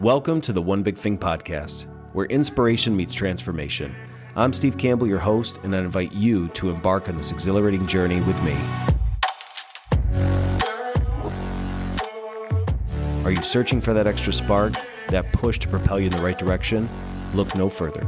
Welcome to the One Big Thing podcast, where inspiration meets transformation. I'm Steve Campbell, your host, and I invite you to embark on this exhilarating journey with me. Are you searching for that extra spark, that push to propel you in the right direction? Look no further.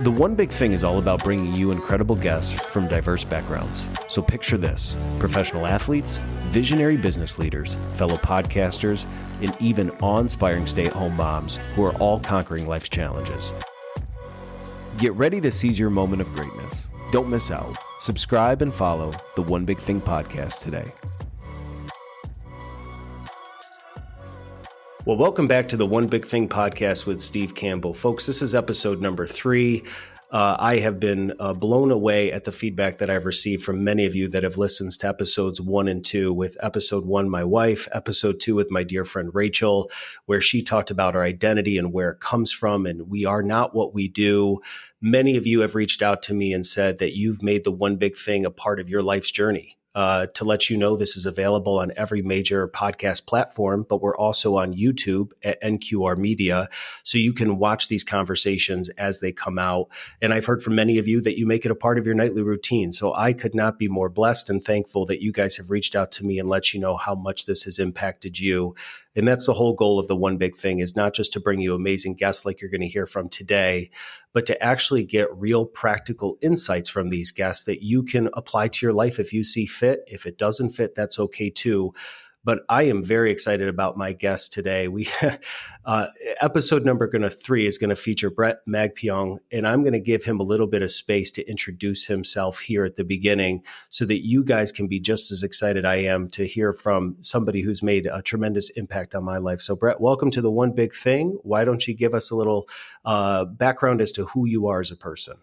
The One Big Thing is all about bringing you incredible guests from diverse backgrounds. So picture this: professional athletes, visionary business leaders, fellow podcasters, and even awe-inspiring stay-at-home moms who are all conquering life's challenges. Get ready to seize your moment of greatness. Don't miss out. Subscribe and follow the One Big Thing podcast today. Well, welcome back to the One Big Thing podcast with Steve Campbell. Folks, this is episode number 3. I have been blown away at the feedback that I've received from many of you that have listened to episodes 1 and 2, with episode 1, my wife, episode 2 with my dear friend Rachel, where she talked about our identity and where it comes from, and we are not what we do. Many of you have reached out to me and said that you've made the One Big Thing a part of your life's journey. To let you know, this is available on every major podcast platform, but we're also on YouTube at NQR Media, so you can watch these conversations as they come out. And I've heard from many of you that you make it a part of your nightly routine. So I could not be more blessed and thankful that you guys have reached out to me and let you know how much this has impacted you. And that's the whole goal of the One Big Thing, is not just to bring you amazing guests like you're going to hear from today, but to actually get real practical insights from these guests that you can apply to your life if you see fit. If it doesn't fit, that's okay too. But I am very excited about my guest today. We episode number 3 is going to feature Bret Magpiong, and I'm going to give him a little bit of space to introduce himself here at the beginning so that you guys can be just as excited I am to hear from somebody who's made a tremendous impact on my life. So Bret, welcome to the One Big Thing. Why don't you give us a little background as to who you are as a person?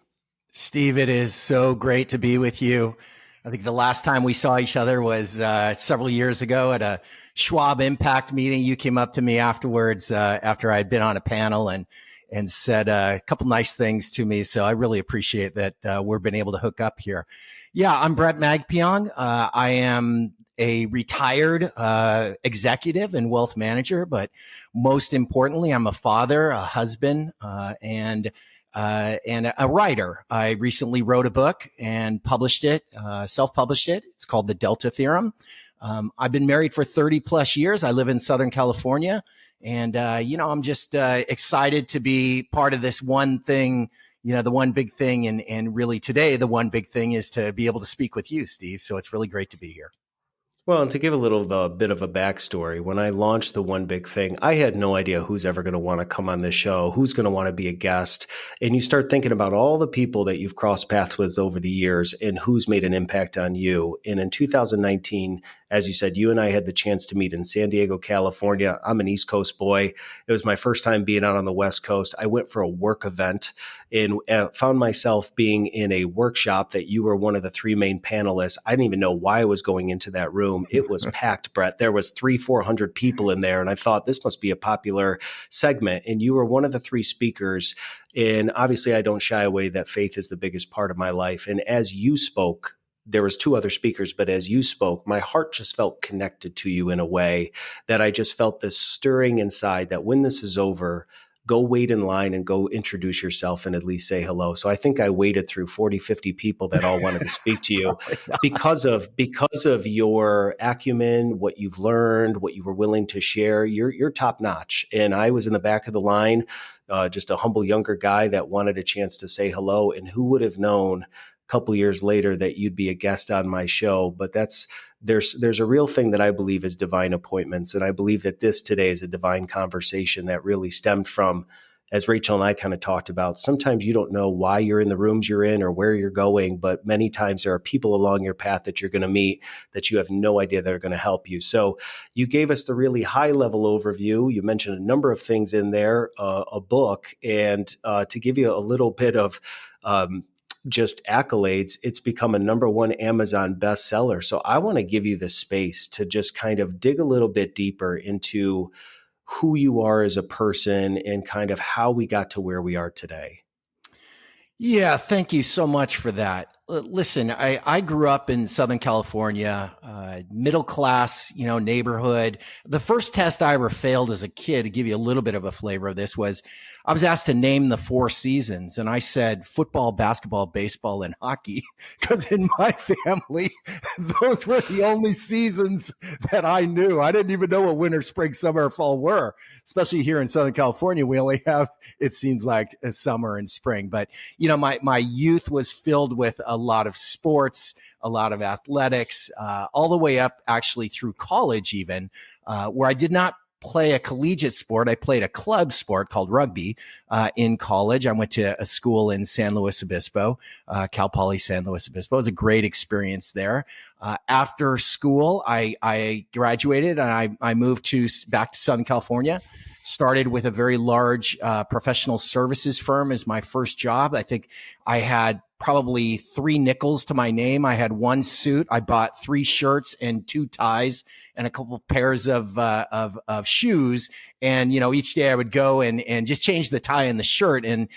Steve, it is so great to be with you. I think the last time we saw each other was several years ago at a Schwab Impact meeting. You came up to me afterwards after I had been on a panel and said a couple nice things to me. So I really appreciate that we've been able to hook up here. Yeah, I'm Bret Magpiong. I am a retired executive and wealth manager, but most importantly, I'm a father, a husband, and a writer. I recently wrote a book and published it, self-published it. It's called The Delta Theorem. I've been married for 30 plus years. I live in Southern California. And, I'm just excited to be part of this one thing, the one big thing. And really today, the one big thing is to be able to speak with you, Steve. So it's really great to be here. Well, and to give a little bit of a backstory, when I launched the One Big Thing, I had no idea who's ever going to want to come on this show, who's going to want to be a guest. And you start thinking about all the people that you've crossed paths with over the years and who's made an impact on you. And in 2019, as you said, you and I had the chance to meet in San Diego, California. I'm an East Coast boy. It was my first time being out on the West Coast. I went for a work event and found myself being in a workshop that you were one of the 3 main panelists. I didn't even know why I was going into that room. It was packed, Bret. There was 300-400 people in there. And I thought this must be a popular segment. And you were one of the 3 speakers. And obviously I don't shy away that faith is the biggest part of my life. And as you spoke, there was 2 other speakers, but as you spoke, my heart just felt connected to you in a way that I just felt this stirring inside that when this is over, go wait in line and go introduce yourself and at least say hello. So I think I waited through 40, 50 people that all wanted to speak to you because of your acumen, what you've learned, what you were willing to share. You're top notch. And I was in the back of the line, just a humble younger guy that wanted a chance to say hello. And who would have known couple years later that you'd be a guest on my show? But there's a real thing that I believe is divine appointments. And I believe that this today is a divine conversation that really stemmed from, as Rachel and I kind of talked about, sometimes you don't know why you're in the rooms you're in or where you're going, but many times there are people along your path that you're going to meet that you have no idea that are going to help you. So you gave us the really high level overview. You mentioned a number of things in there, a book, and to give you a little bit of just accolades, it's become a #1 Amazon bestseller. So I want to give you the space to just kind of dig a little bit deeper into who you are as a person and kind of how we got to where we are today. Yeah, thank you so much for that. Listen, I grew up in Southern California, middle class, neighborhood. The first test I ever failed as a kid, to give you a little bit of a flavor of this, was I was asked to name the four seasons, and I said football, basketball, baseball, and hockey, because in my family, those were the only seasons that I knew. I didn't even know what winter, spring, summer, or fall were, especially here in Southern California. We only have, it seems like, a summer and spring. But, my youth was filled with a lot of sports, a lot of athletics, all the way up actually through college even, where I did not play a collegiate sport. I played a club sport called rugby in college. I went to a school in San Luis Obispo, Cal Poly San Luis Obispo. It was a great experience there. After school, I graduated and I moved back to Southern California. Started with a very large professional services firm as my first job. I think I had probably 3 nickels to my name. I had 1 suit. I bought 3 shirts and 2 ties and a couple pairs of shoes. And, each day I would go and just change the tie and the shirt. And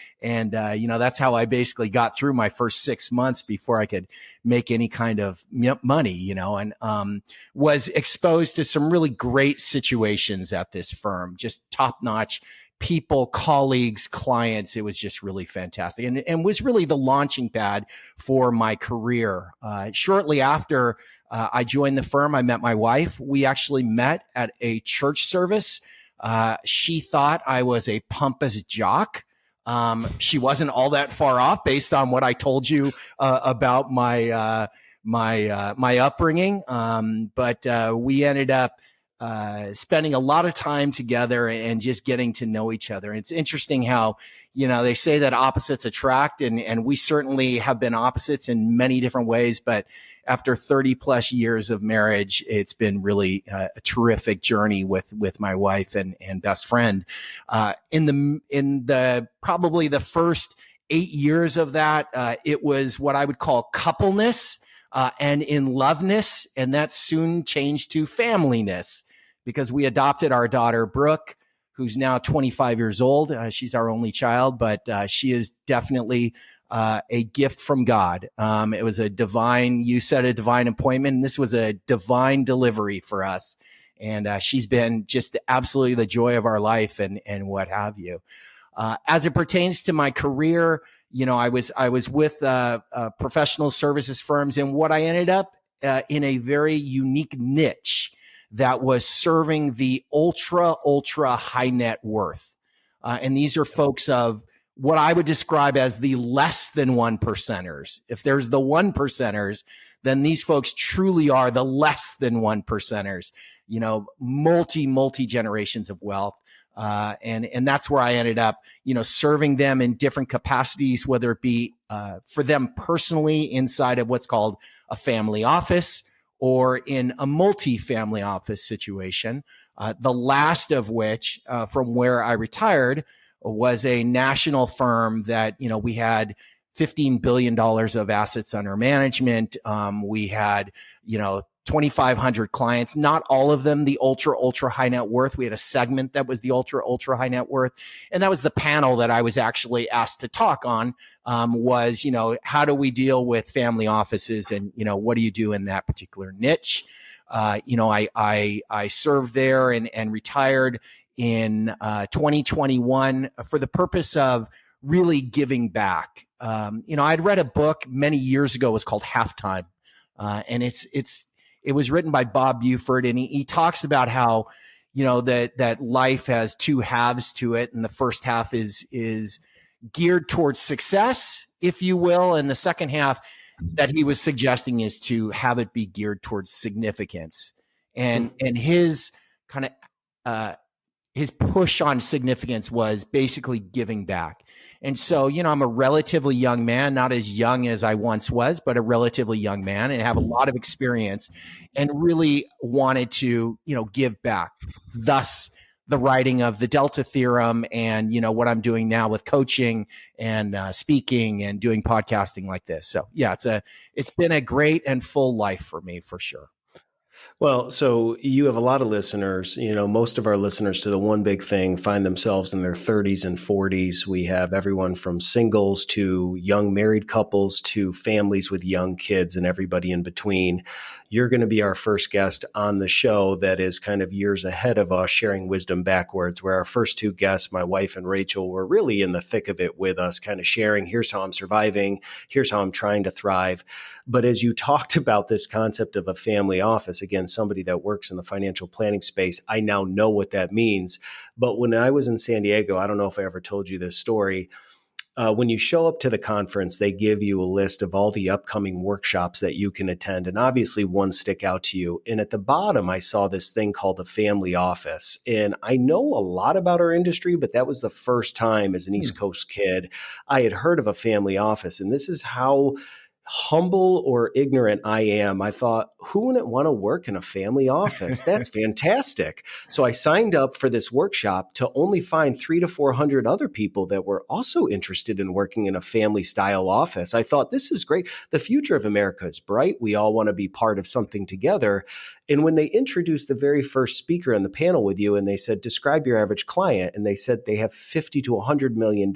that's how I basically got through my first 6 months before I could make any kind of money, and was exposed to some really great situations at this firm, just top notch people, colleagues, clients. It was just really fantastic and was really the launching pad for my career. Shortly after I joined the firm, I met my wife. We actually met at a church service. She thought I was a pompous jock. She wasn't all that far off based on what I told you about my upbringing. But we ended up spending a lot of time together and just getting to know each other. And it's interesting how, they say that opposites attract, and we certainly have been opposites in many different ways. But after 30 plus years of marriage, it's been really a terrific journey with my wife and best friend. In the probably the first 8 years of that, it was what I would call coupleness and in loveness, and that soon changed to familyness, because we adopted our daughter Brooke, who's now 25 years old. She's our only child, but she is definitely a gift from God. It was you said a divine appointment, and this was a divine delivery for us. And she's been just absolutely the joy of our life and what have you. As it pertains to my career, I was with professional services firms, and what I ended up in a very unique niche that was serving the ultra high net worth. And these are folks of what I would describe as the less than 1%ers. If there's the 1%ers, then these folks truly are the less than 1%ers, multi generations of wealth. And that's where I ended up, serving them in different capacities, whether it be for them personally inside of what's called a family office or in a multi-family office situation. The last of which, from where I retired, was a national firm that, we had $15 billion of assets under management. We had, 2,500 clients, not all of them the ultra high net worth. We had a segment that was the ultra high net worth. And that was the panel that I was actually asked to talk on, was, how do we deal with family offices and, what do you do in that particular niche? I served there and retired in 2021 for the purpose of really giving back. I'd read a book many years ago. It was called Halftime. And it was written by Bob Buford, and he talks about how, that life has 2 halves to it. And the first half is geared towards success, if you will. And the second half that he was suggesting is to have it be geared towards significance. And his kind of, his push on significance was basically giving back. And so, I'm a relatively young man, not as young as I once was, but a relatively young man, and have a lot of experience and really wanted to, give back. Thus, the writing of the Delta Theorem and, what I'm doing now with coaching and speaking and doing podcasting like this. So, yeah, it's been a great and full life for me, for sure. Well, so you have a lot of listeners. Most of our listeners to the One Big Thing find themselves in their 30s and 40s. We have everyone from singles to young married couples to families with young kids and everybody in between. You're going to be our first guest on the show that is kind of years ahead of us, sharing wisdom backwards, where our first two guests, my wife and Rachel, were really in the thick of it with us, kind of sharing, here's how I'm surviving, here's how I'm trying to thrive. But as you talked about this concept of a family office, again, somebody that works in the financial planning space, I now know what that means. But when I was in San Diego, I don't know if I ever told you this story. When you show up to the conference, they give you a list of all the upcoming workshops that you can attend. And obviously one stick out to you. And at the bottom, I saw this thing called the family office. And I know a lot about our industry, but that was the first time as an East Coast kid, I had heard of a family office. And this is how humble or ignorant I am. I thought, who wouldn't want to work in a family office? That's fantastic. So I signed up for this workshop to only find 300 to 400 other people that were also interested in working in a family style office. I thought, this is great. The future of America is bright. We all want to be part of something together. And when they introduced the very first speaker on the panel with you and they said, describe your average client, and they said they have 50 to $100 million,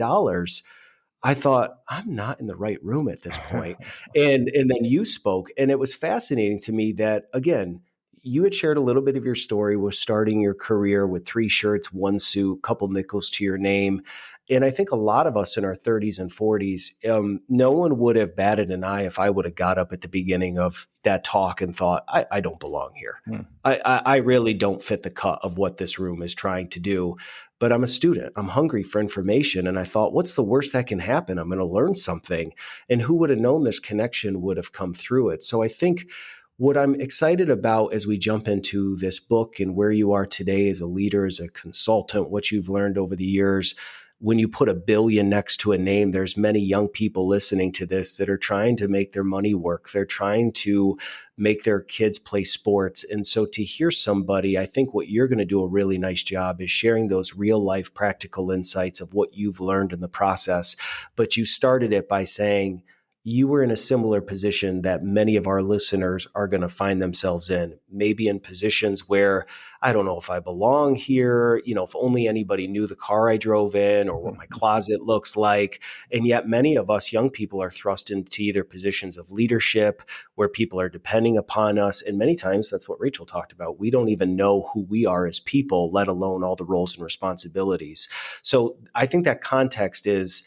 I thought, I'm not in the right room at this point. And then you spoke, and it was fascinating to me that, again, you had shared a little bit of your story with starting your career with 3 shirts, 1 suit, couple nickels to your name. And I think a lot of us in our 30s and 40s, no one would have batted an eye if I would have got up at the beginning of that talk and thought, I don't belong here. I really don't fit the cut of what this room is trying to do. But I'm a student. I'm hungry for information. And I thought, what's the worst that can happen? I'm going to learn something. And who would have known this connection would have come through it? So I think what I'm excited about as we jump into this book and where you are today as a leader, as a consultant, what you've learned over the years, when you put $1 billion next to a name, there's many young people listening to this that are trying to make their money work. They're trying to make their kids play sports. And so to hear somebody, I think what you're going to do a really nice job is sharing those real life practical insights of what you've learned in the process. But you started it by saying, you were in a similar position that many of our listeners are going to find themselves in, maybe in positions where I don't know if I belong here, if only anybody knew the car I drove in or what my closet looks like. And yet many of us young people are thrust into either positions of leadership where people are depending upon us. And many times that's what Rachel talked about. We don't even know who we are as people, let alone all the roles and responsibilities. So I think that context is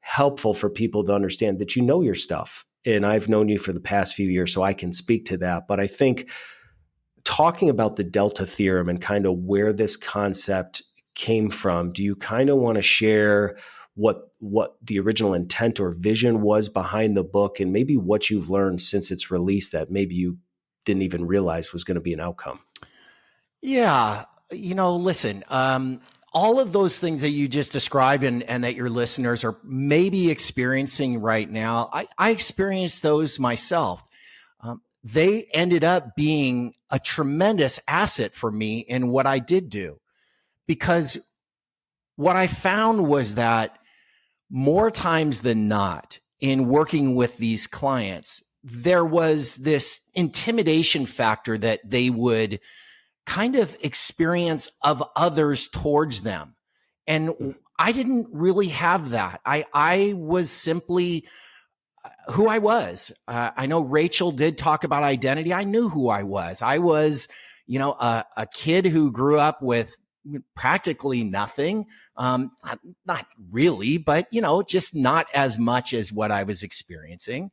helpful for people to understand that you know your stuff. And I've known you for the past few years, so I can speak to that. But I think talking about the Delta Theorem and kind of where this concept came from, do you kind of want to share what the original intent or vision was behind the book and maybe what you've learned since its release that maybe you didn't even realize was going to be an outcome? Yeah. Listen, all of those things that you just described and that your listeners are maybe experiencing right now, I experienced those myself. They ended up being a tremendous asset for me in what I did do, because what I found was that more times than not in working with these clients, there was this intimidation factor that they would kind of experience of others towards them. And I didn't really have that. I was simply who I was. I know Rachel did talk about identity. I knew who I was. I was, a kid who grew up with practically nothing. Not really, but, just not as much as what I was experiencing,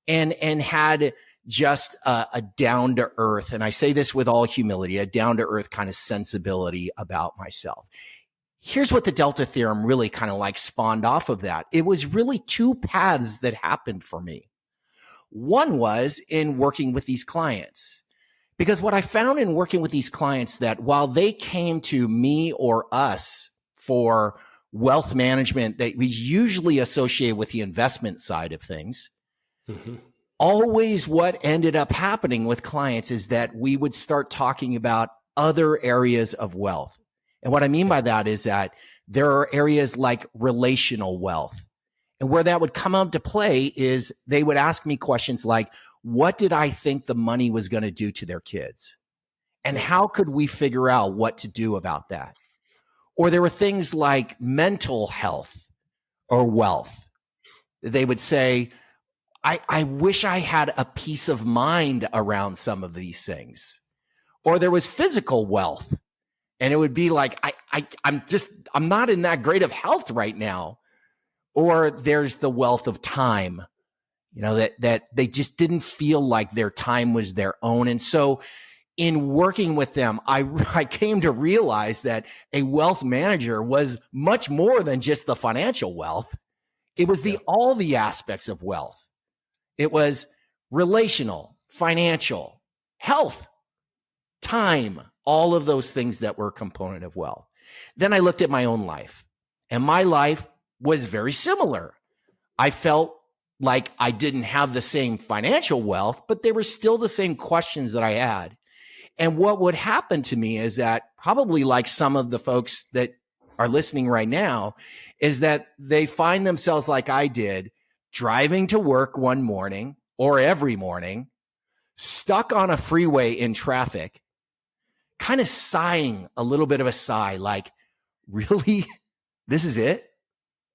and had just a down to earth. And I say this with all humility, a down to earth kind of sensibility about myself. Here's what the Delta Theorem really kind of like spawned off of that. It was really 2 paths that happened for me. One was in working with these clients, because what I found in working with these clients, that while they came to me or us for wealth management that we usually associate with the investment side of things, always what ended up happening with clients is that we would start talking about other areas of wealth. And what I mean by that is that there are areas like relational wealth. And where that would come up to play is they would ask me questions like, what did I think the money was going to do to their kids? And how could we figure out what to do about that? Or there were things like mental health or wealth. They would say, I wish I had a peace of mind around some of these things. Or there was physical wealth. And it would be like, I'm not in that great of health right now. Or there's the wealth of time, that they just didn't feel like their time was their own. And so in working with them, I came to realize that a wealth manager was much more than just the financial wealth. It was all the aspects of wealth. It was relational, financial, health, time, all of those things that were a component of wealth. Then I looked at my own life, and my life was very similar. I felt like I didn't have the same financial wealth, but they were still the same questions that I had. And what would happen to me is that, probably like some of the folks that are listening right now, is that they find themselves like I did, driving to work one morning or every morning, stuck on a freeway in traffic, kind of sighing a little bit of a sigh, like, really? This is it?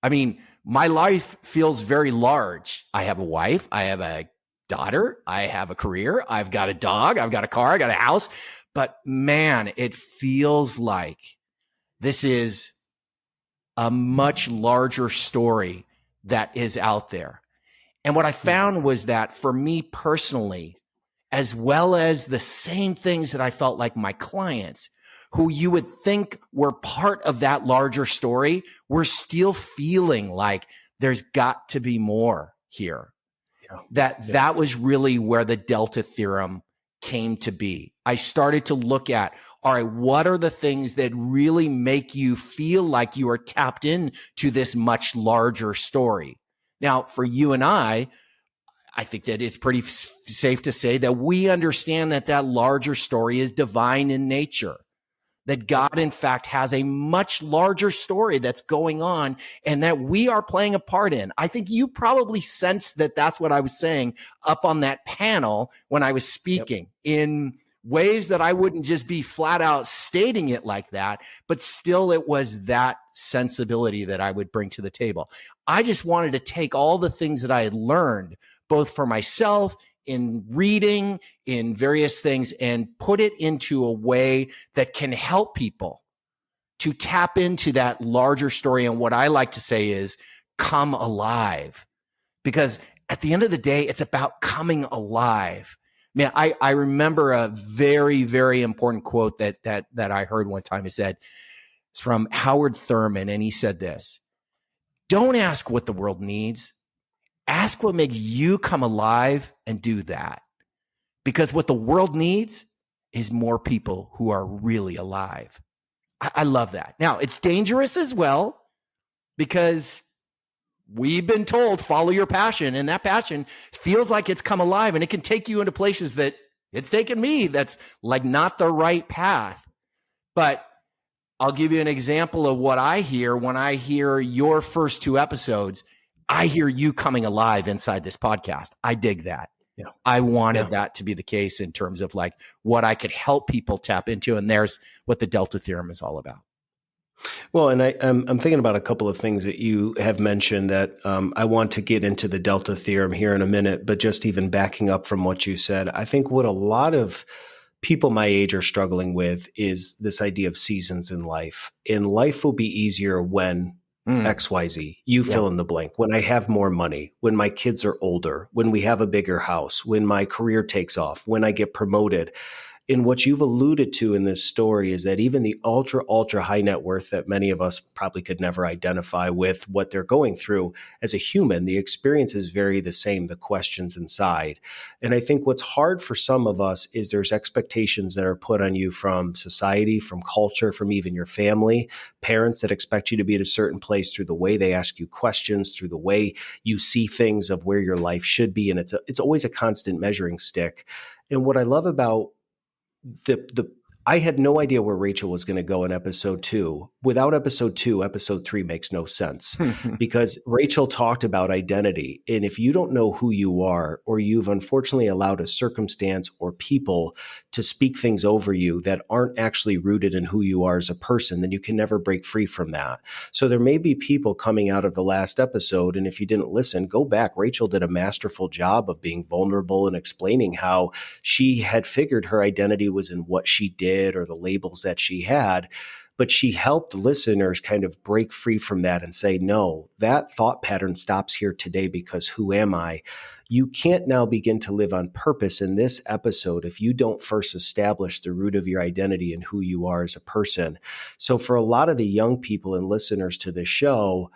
I mean, my life feels very large. I have a wife. I have a daughter. I have a career. I've got a dog. I've got a car. I got a house. But man, it feels like this is a much larger story that is out there. And what I found was that for me personally, as well as the same things that I felt like my clients, who you would think were part of that larger story, were still feeling like there's got to be more here. That was really where the Delta Theorem came to be. I started to look at, all right, what are the things that really make you feel like you are tapped into this much larger story? Now, for you and I think that it's pretty safe to say that we understand that larger story is divine in nature, that God, in fact, has a much larger story that's going on and that we are playing a part in. I think you probably sensed that that's what I was saying up on that panel when I was speaking in ways that I wouldn't just be flat out stating it like that, but still it was that sensibility that I would bring to the table. I just wanted to take all the things that I had learned, both for myself, in reading, in various things, and put it into a way that can help people to tap into that larger story. And what I like to say is come alive, because at the end of the day, it's about coming alive. Man, I remember a very, very important quote that I heard one time. He said, it's from Howard Thurman. And he said this: don't ask what the world needs. Ask what makes you come alive and do that. Because what the world needs is more people who are really alive. I love that. Now, it's dangerous as well, because we've been told, follow your passion. And that passion feels like it's come alive, and it can take you into places that it's taken me that's like not the right path. But I'll give you an example of what I hear when I hear your first two episodes. I hear you coming alive inside this podcast. I dig that. Yeah. I wanted that to be the case in terms of like what I could help people tap into. And there's what the Delta Theorem is all about. Well, and I'm thinking about a couple of things that you have mentioned that I want to get into the Delta Theorem here in a minute, but just even backing up from what you said, I think what a lot of people my age are struggling with is this idea of seasons in life. And life will be easier when XYZ, you fill in the blank. When I have more money, when my kids are older, when we have a bigger house, when my career takes off, when I get promoted. And what you've alluded to in this story is that even the ultra high net worth that many of us probably could never identify with what they're going through as a human, the experience is very the same, the questions inside. And I think what's hard for some of us is there's expectations that are put on you from society, from culture, from even your family, parents that expect you to be at a certain place through the way they ask you questions, through the way you see things of where your life should be. And it's always a constant measuring stick. And what I love about I had no idea where Rachel was going to go in episode 2. Without episode 2, episode 3 makes no sense because Rachel talked about identity. And if you don't know who you are, or you've unfortunately allowed a circumstance or people to speak things over you that aren't actually rooted in who you are as a person, then you can never break free from that. So there may be people coming out of the last episode, and if you didn't listen, go back. Rachel did a masterful job of being vulnerable and explaining how she had figured her identity was in what she did or the labels that she had. But she helped listeners kind of break free from that and say, no, that thought pattern stops here today because who am I? You can't now begin to live on purpose in this episode if you don't first establish the root of your identity and who you are as a person. So for a lot of the young people and listeners to this show,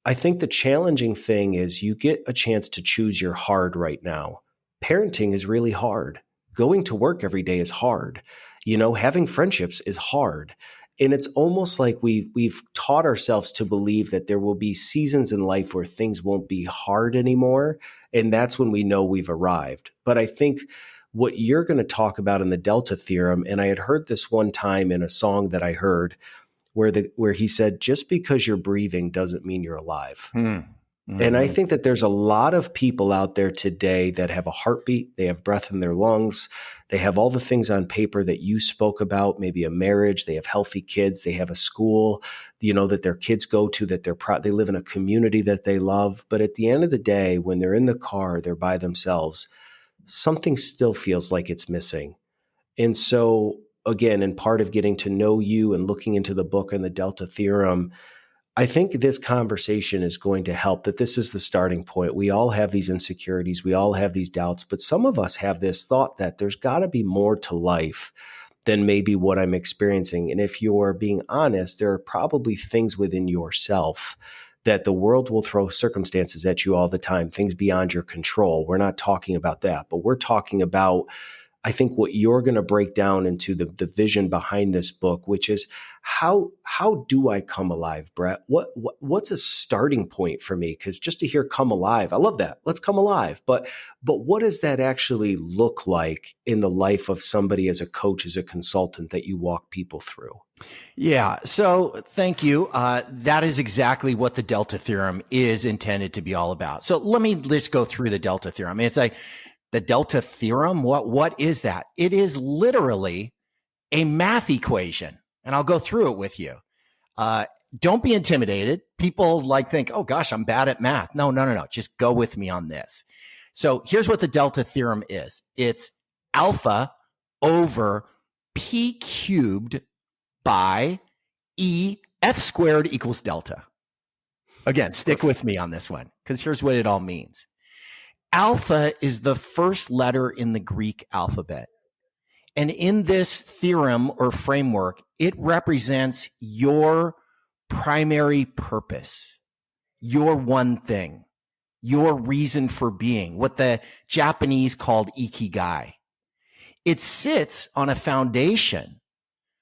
I think the challenging thing is you get a chance to choose your hard right now. Parenting is really hard. Going to work every day is hard. Having friendships is hard. And it's almost like we've taught ourselves to believe that there will be seasons in life where things won't be hard anymore. And that's when we know we've arrived. But I think what you're going to talk about in the Delta Theorem, and I had heard this one time in a song that I heard where he said, just because you're breathing doesn't mean you're alive. Mm-hmm. And I think that there's a lot of people out there today that have a heartbeat, they have breath in their lungs, they have all the things on paper that you spoke about, maybe a marriage, they have healthy kids, they have a school, that their kids go to, that they live in a community that they love. But at the end of the day, when they're in the car, they're by themselves, something still feels like it's missing. And so again, in part of getting to know you and looking into the book and the Delta Theorem, I think this conversation is going to help, that this is the starting point. We all have these insecurities. We all have these doubts, but some of us have this thought that there's got to be more to life than maybe what I'm experiencing. And if you're being honest, there are probably things within yourself that the world will throw circumstances at you all the time, things beyond your control. We're not talking about that, but we're talking about, I think, what you're going to break down into the vision behind this book, which is how do I come alive, Bret? What's a starting point for me? Because just to hear "come alive," I love that. Let's come alive. But what does that actually look like in the life of somebody as a coach, as a consultant, that you walk people through? Yeah. So thank you. That is exactly what the Delta Theorem is intended to be all about. So let me just go through the Delta Theorem. It's like, the Delta Theorem, what is that? It is literally a math equation, and I'll go through it with you. Don't be intimidated. People think, oh gosh, I'm bad at math. No. Just go with me on this. So here's what the Delta Theorem is. It's alpha over p cubed by e f squared equals delta. Again, stick with me on this one, because here's what it all means. Alpha is the first letter in the Greek alphabet. And in this theorem or framework, it represents your primary purpose, your one thing, your reason for being, what the Japanese called ikigai. It sits on a foundation,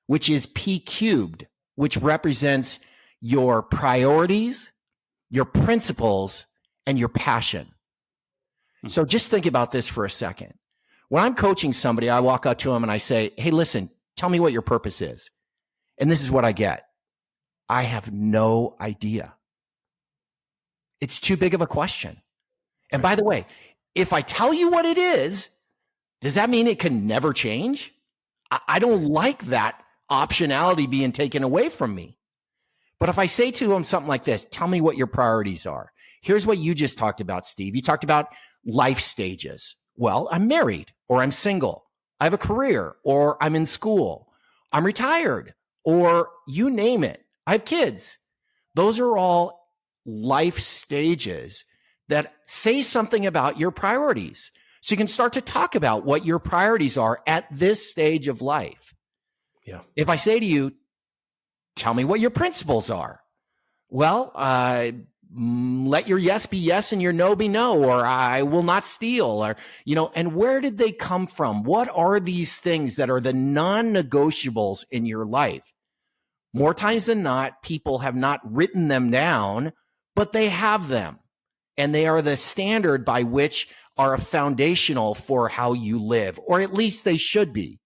which is p cubed, which represents your priorities, your principles, and your passion. So just think about this for a second. When I'm coaching somebody, I walk up to them and I say, hey, listen, tell me what your purpose is. And this is what I get. I have no idea. It's too big of a question. And by the way, if I tell you what it is, does that mean it can never change? I don't like that optionality being taken away from me. But if I say to them something like this, tell me what your priorities are. Here's what you just talked about, Steve. You talked about life stages. Well, I'm married, or I'm single. I have a career, or I'm in school. I'm retired, or you name it. I have kids. Those are all life stages that say something about your priorities. So you can start to talk about what your priorities are at this stage of life. Yeah. If I say to you, tell me what your principles are. Well, let your yes be yes and your no be no, or I will not steal, or, and where did they come from? What are these things that are the non-negotiables in your life? More times than not, people have not written them down, but they have them. And they are the standard by which are foundational for how you live, or at least they should be.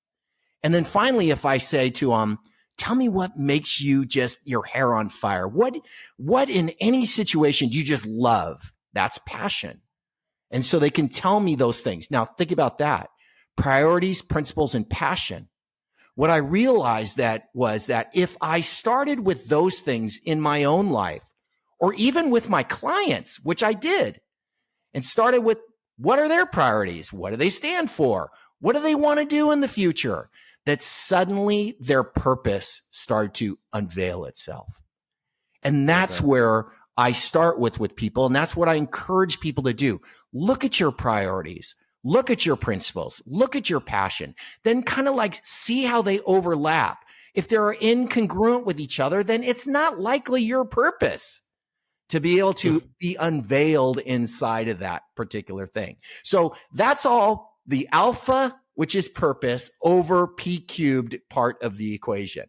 And then finally, if I say to them, tell me what makes you just your hair on fire. What in any situation do you just love? That's passion. And so they can tell me those things. Now think about that. priorities, principles, and passion. What I realized was that if I started with those things in my own life, or even with my clients, which I did, and started with what are their priorities? What do they stand for? What do they want to do in the future? That suddenly their purpose started to unveil itself. And that's where I start with people. And that's what I encourage people to do. Look at your priorities. Look at your principles. Look at your passion. Then kind of like see how they overlap. If they're incongruent with each other, then it's not likely your purpose to be able to be unveiled inside of that particular thing. So that's all the alpha, which is purpose, over P cubed part of the equation.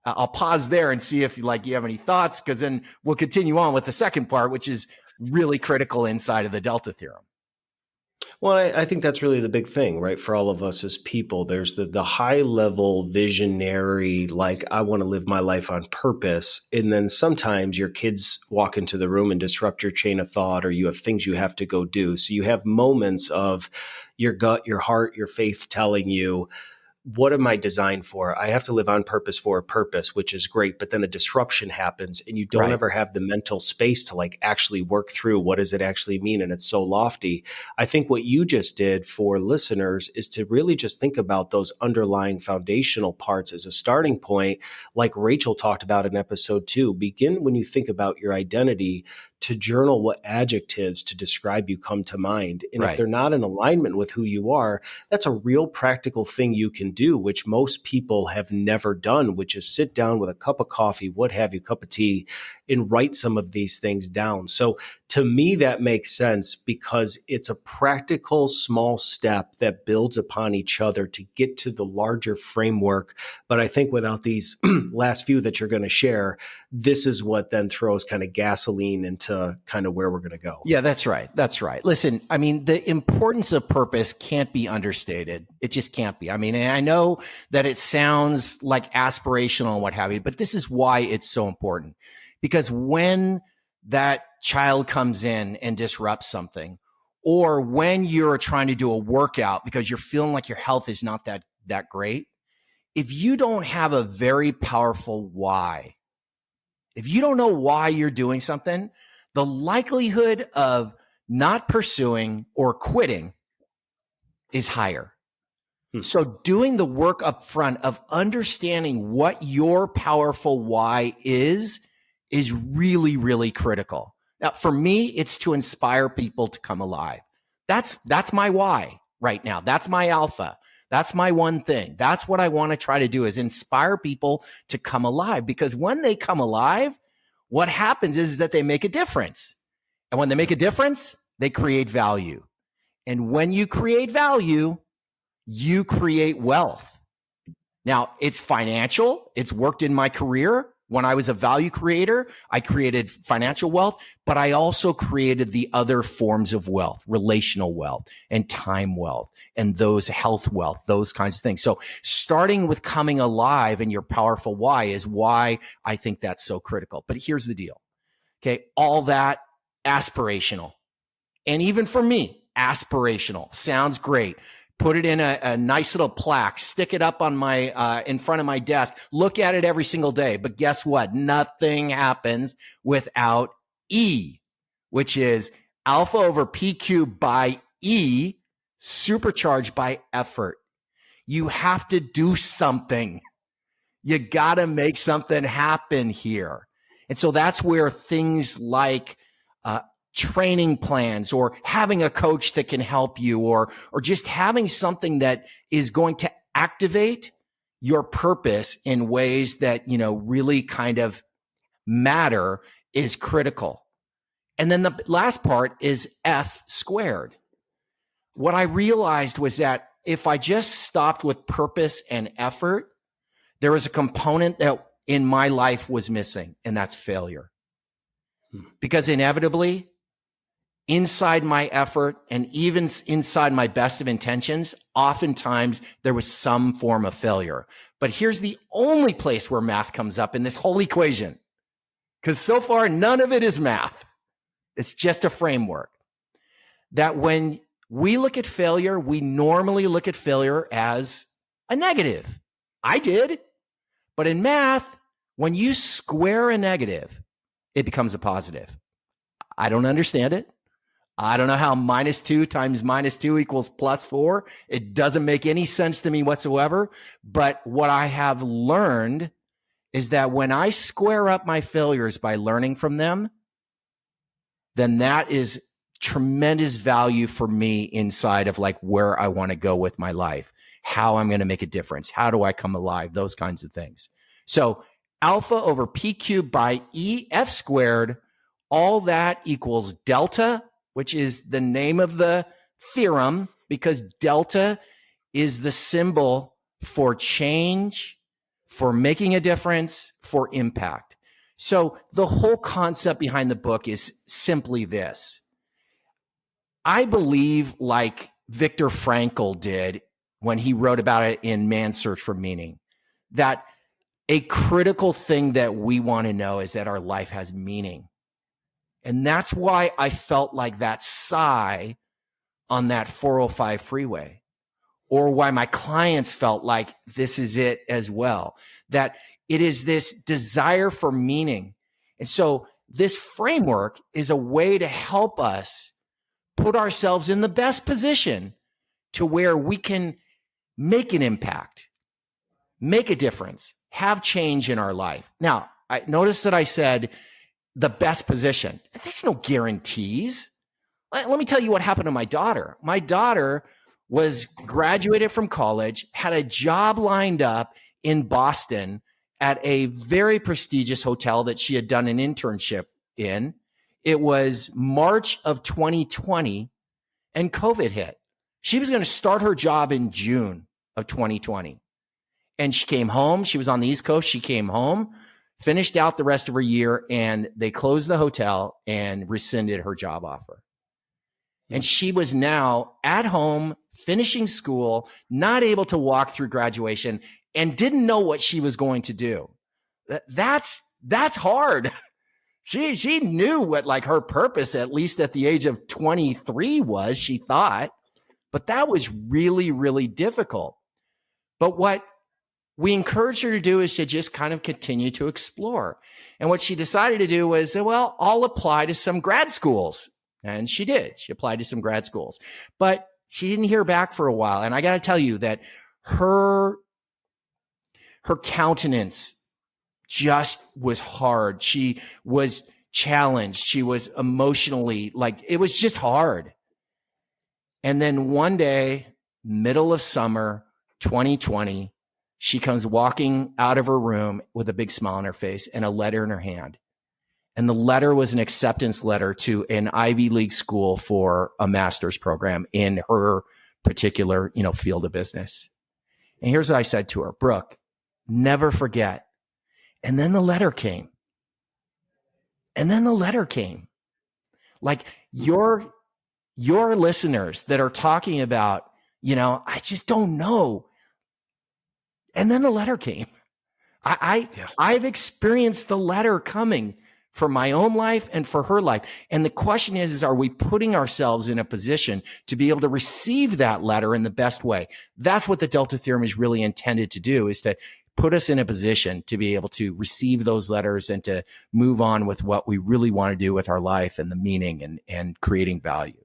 I'll pause there and see if you have any thoughts, because then we'll continue on with the second part, which is really critical inside of the Delta Theorem. Well, I think that's really the big thing, right? For all of us as people, there's the high level visionary, like I want to live my life on purpose. And then sometimes your kids walk into the room and disrupt your chain of thought, or you have things you have to go do. So you have moments of your gut, your heart, your faith telling you, what am I designed for? I have to live on purpose for a purpose, which is great. But then a disruption happens and you don't ever have the mental space to actually work through what does it actually mean. And it's so lofty. I think what you just did for listeners is to really just think about those underlying foundational parts as a starting point. Like Rachel talked about in episode 2, begin when you think about your identity to journal what adjectives to describe you come to mind. And if they're not in alignment with who you are, that's a real practical thing you can do, which most people have never done, which is sit down with a cup of coffee, what have you, cup of tea, and write some of these things down. So to me, that makes sense because it's a practical small step that builds upon each other to get to the larger framework. But I think without these last few that you're going to share, this is what then throws kind of gasoline into kind of where we're going to go. Yeah, that's right. That's right. Listen, I mean, the importance of purpose can't be understated. It just can't be. I mean, and I know that it sounds like aspirational and what have you, but this is why it's so important. Because when that child comes in and disrupts something, or when you're trying to do a workout because you're feeling like your health is not that great, if you don't have a very powerful why, if you don't know why you're doing something, the likelihood of not pursuing or quitting is higher. So doing the work up front of understanding what your powerful why is really, really critical. Now, for me, it's to inspire people to come alive. That's my why right now. That's my alpha. That's my one thing. That's what I want to try to do, is inspire people to come alive, because when they come alive, what happens is that they make a difference. And when they make a difference, they create value. And when you create value, you create wealth. Now, it's financial. It's worked in my career. When I was a value creator, I created financial wealth, but I also created the other forms of wealth, relational wealth and time wealth and those health wealth, those kinds of things. So starting with coming alive and your powerful why is why I think that's so critical. But here's the deal. Okay. All that aspirational. And even for me, aspirational sounds great. Put it in a nice little plaque, stick it up on my, in front of my desk, look at it every single day. But guess what? Nothing happens without E, which is alpha over P cubed by E, supercharged by effort. You have to do something. You got to make something happen here. And so that's where things like, training plans, or having a coach that can help you, or just having something that is going to activate your purpose in ways that, really kind of matter is critical. And then the last part is F squared. What I realized was that if I just stopped with purpose and effort, there was a component that in my life was missing, and that's failure. Because inevitably, inside my effort and even inside my best of intentions, oftentimes there was some form of failure. But here's the only place where math comes up in this whole equation, because so far none of it is math. It's just a framework that when we normally look at failure as a negative. I did. But in math, when you square a negative, it becomes a positive. I don't understand it. I don't know how -2 times -2 equals +4. It doesn't make any sense to me whatsoever. But what I have learned is that when I square up my failures by learning from them, then that is tremendous value for me inside of like where I want to go with my life, how I'm going to make a difference, how do I come alive, those kinds of things. So alpha over P cubed by EF squared, all that equals delta, which is the name of the theorem, because delta is the symbol for change, for making a difference, for impact. So the whole concept behind the book is simply this. I believe, like Viktor Frankl did when he wrote about it in Man's Search for Meaning, that a critical thing that we want to know is that our life has meaning. And that's why I felt like that sigh on that 405 freeway, or why my clients felt like this is it as well, that it is this desire for meaning. And so this framework is a way to help us put ourselves in the best position to where we can make an impact, make a difference, have change in our life. Now, I notice that I said the best position. There's no guarantees. Let me tell you what happened to my daughter. My daughter was graduated from college, had a job lined up in Boston at a very prestigious hotel that she had done an internship in. It was March of 2020 and COVID hit. She was going to start her job in June of 2020. And she came home. She was on the East Coast. She came home, finished out the rest of her year, and they closed the hotel and rescinded her job offer. And she was now at home, finishing school, not able to walk through graduation, and didn't know what she was going to do. That's hard. She knew what like her purpose, at least at the age of 23 was, she thought, but that was really, really difficult. But what we encouraged her to do is to just kind of continue to explore. And what she decided to do was, well, I'll apply to some grad schools. And she did. She applied to some grad schools, but she didn't hear back for a while. And I got to tell you that her countenance just was hard. She was challenged. She was emotionally, like, it was just hard. And then one day, middle of summer, 2020, she comes walking out of her room with a big smile on her face and a letter in her hand. And the letter was an acceptance letter to an Ivy League school for a master's program in her particular, field of business. And here's what I said to her: Brooke, never forget. And then the letter came. Like your listeners that are talking about, I just don't know. And then the letter came. I've experienced the letter coming for my own life and for her life. And the question is, are we putting ourselves in a position to be able to receive that letter in the best way? That's what the Delta Theorem is really intended to do, is to put us in a position to be able to receive those letters and to move on with what we really want to do with our life and the meaning and creating value.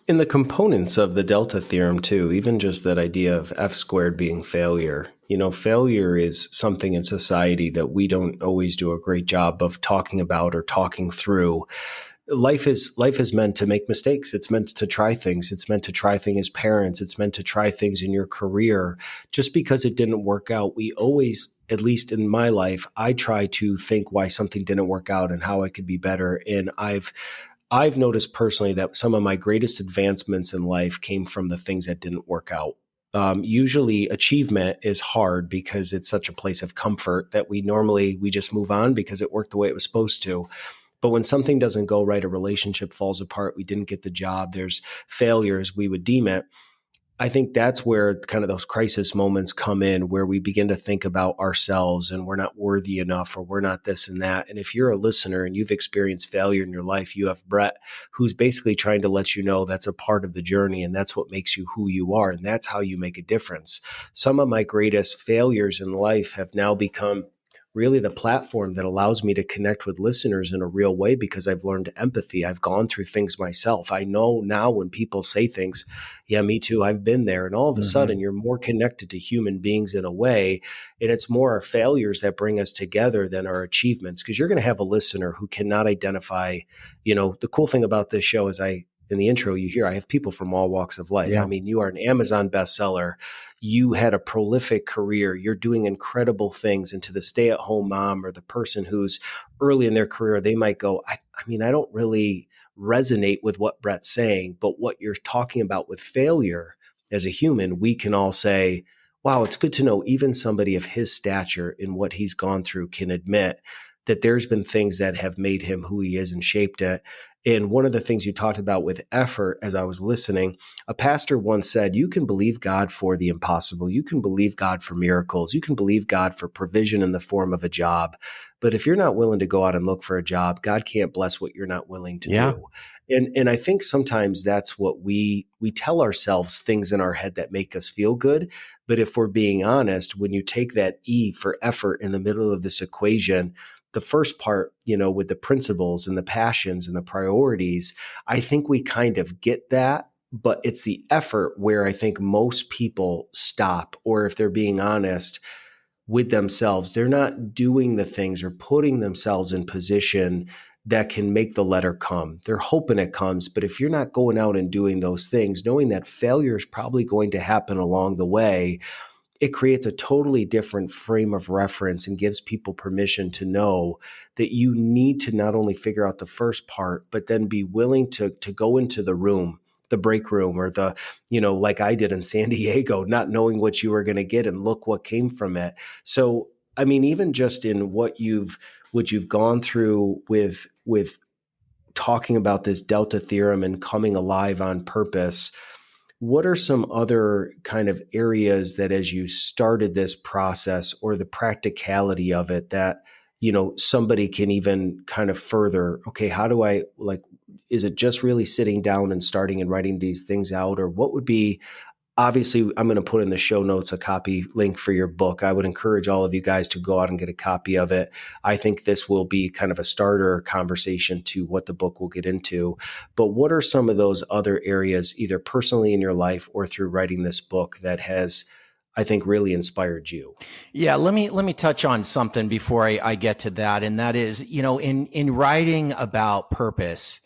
In the components of the Delta Theorem too, even just that idea of F squared being failure, failure is something in society that we don't always do a great job of talking about or talking through. Life is meant to make mistakes. It's meant to try things. It's meant to try things as parents. It's meant to try things in your career. Just because it didn't work out, we always, at least in my life, I try to think why something didn't work out and how it could be better. And I've noticed personally that some of my greatest advancements in life came from the things that didn't work out. Usually achievement is hard because it's such a place of comfort that we just move on because it worked the way it was supposed to. But when something doesn't go right, a relationship falls apart, we didn't get the job, there's failures, we would deem it. I think that's where kind of those crisis moments come in, where we begin to think about ourselves and we're not worthy enough, or we're not this and that. And if you're a listener and you've experienced failure in your life, you have Bret, who's basically trying to let you know that's a part of the journey and that's what makes you who you are. And that's how you make a difference. Some of my greatest failures in life have now become really the platform that allows me to connect with listeners in a real way, because I've learned empathy. I've gone through things myself. I know now when people say things, yeah, me too, I've been there. And all of a sudden you're more connected to human beings in a way. And it's more our failures that bring us together than our achievements, because you're going to have a listener who cannot identify, the cool thing about this show is in the intro, you hear I have people from all walks of life. Yeah. I mean, you are an Amazon bestseller. You had a prolific career. You're doing incredible things. And to the stay-at-home mom or the person who's early in their career, they might go, I don't really resonate with what Bret's saying, but what you're talking about with failure as a human, we can all say, wow, it's good to know even somebody of his stature in what he's gone through can admit that there's been things that have made him who he is and shaped it. And one of the things you talked about with effort, as I was listening, a pastor once said, you can believe God for the impossible. You can believe God for miracles. You can believe God for provision in the form of a job. But if you're not willing to go out and look for a job, God can't bless what you're not willing to do. And I think sometimes that's what we tell ourselves, things in our head that make us feel good. But if we're being honest, when you take that E for effort in the middle of this equation, the first part, with the principles and the passions and the priorities, I think we kind of get that, but it's the effort where I think most people stop, or if they're being honest with themselves, they're not doing the things or putting themselves in position that can make the letter come. They're hoping it comes, but if you're not going out and doing those things, knowing that failure is probably going to happen along the way, it creates a totally different frame of reference and gives people permission to know that you need to not only figure out the first part, but then be willing to go into the room, the break room, or like I did in San Diego, not knowing what you were going to get, and look what came from it. So, I mean, even just in what you've gone through with talking about this Delta Theorem and coming alive on purpose, what are some other kind of areas that as you started this process, or the practicality of it, that, somebody can even kind of further, okay, how do I, is it just really sitting down and starting and writing these things out? Or what would be, obviously, I'm going to put in the show notes a copy link for your book. I would encourage all of you guys to go out and get a copy of it. I think this will be kind of a starter conversation to what the book will get into. But what are some of those other areas, either personally in your life or through writing this book, that has, I think, really inspired you? Yeah, let me touch on something before I get to that. And that is, in writing about purpose,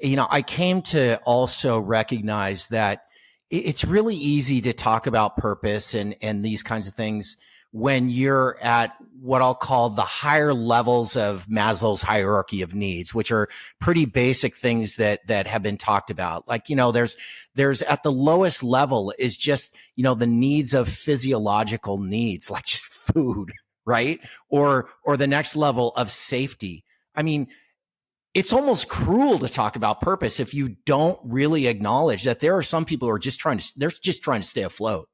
I came to also recognize that it's really easy to talk about purpose and these kinds of things when you're at what I'll call the higher levels of Maslow's hierarchy of needs, which are pretty basic things that have been talked about. Like, there's at the lowest level is just, the needs of physiological needs, like just food, right? Or the next level of safety. I mean, it's almost cruel to talk about purpose if you don't really acknowledge that there are some people who are just trying to stay afloat.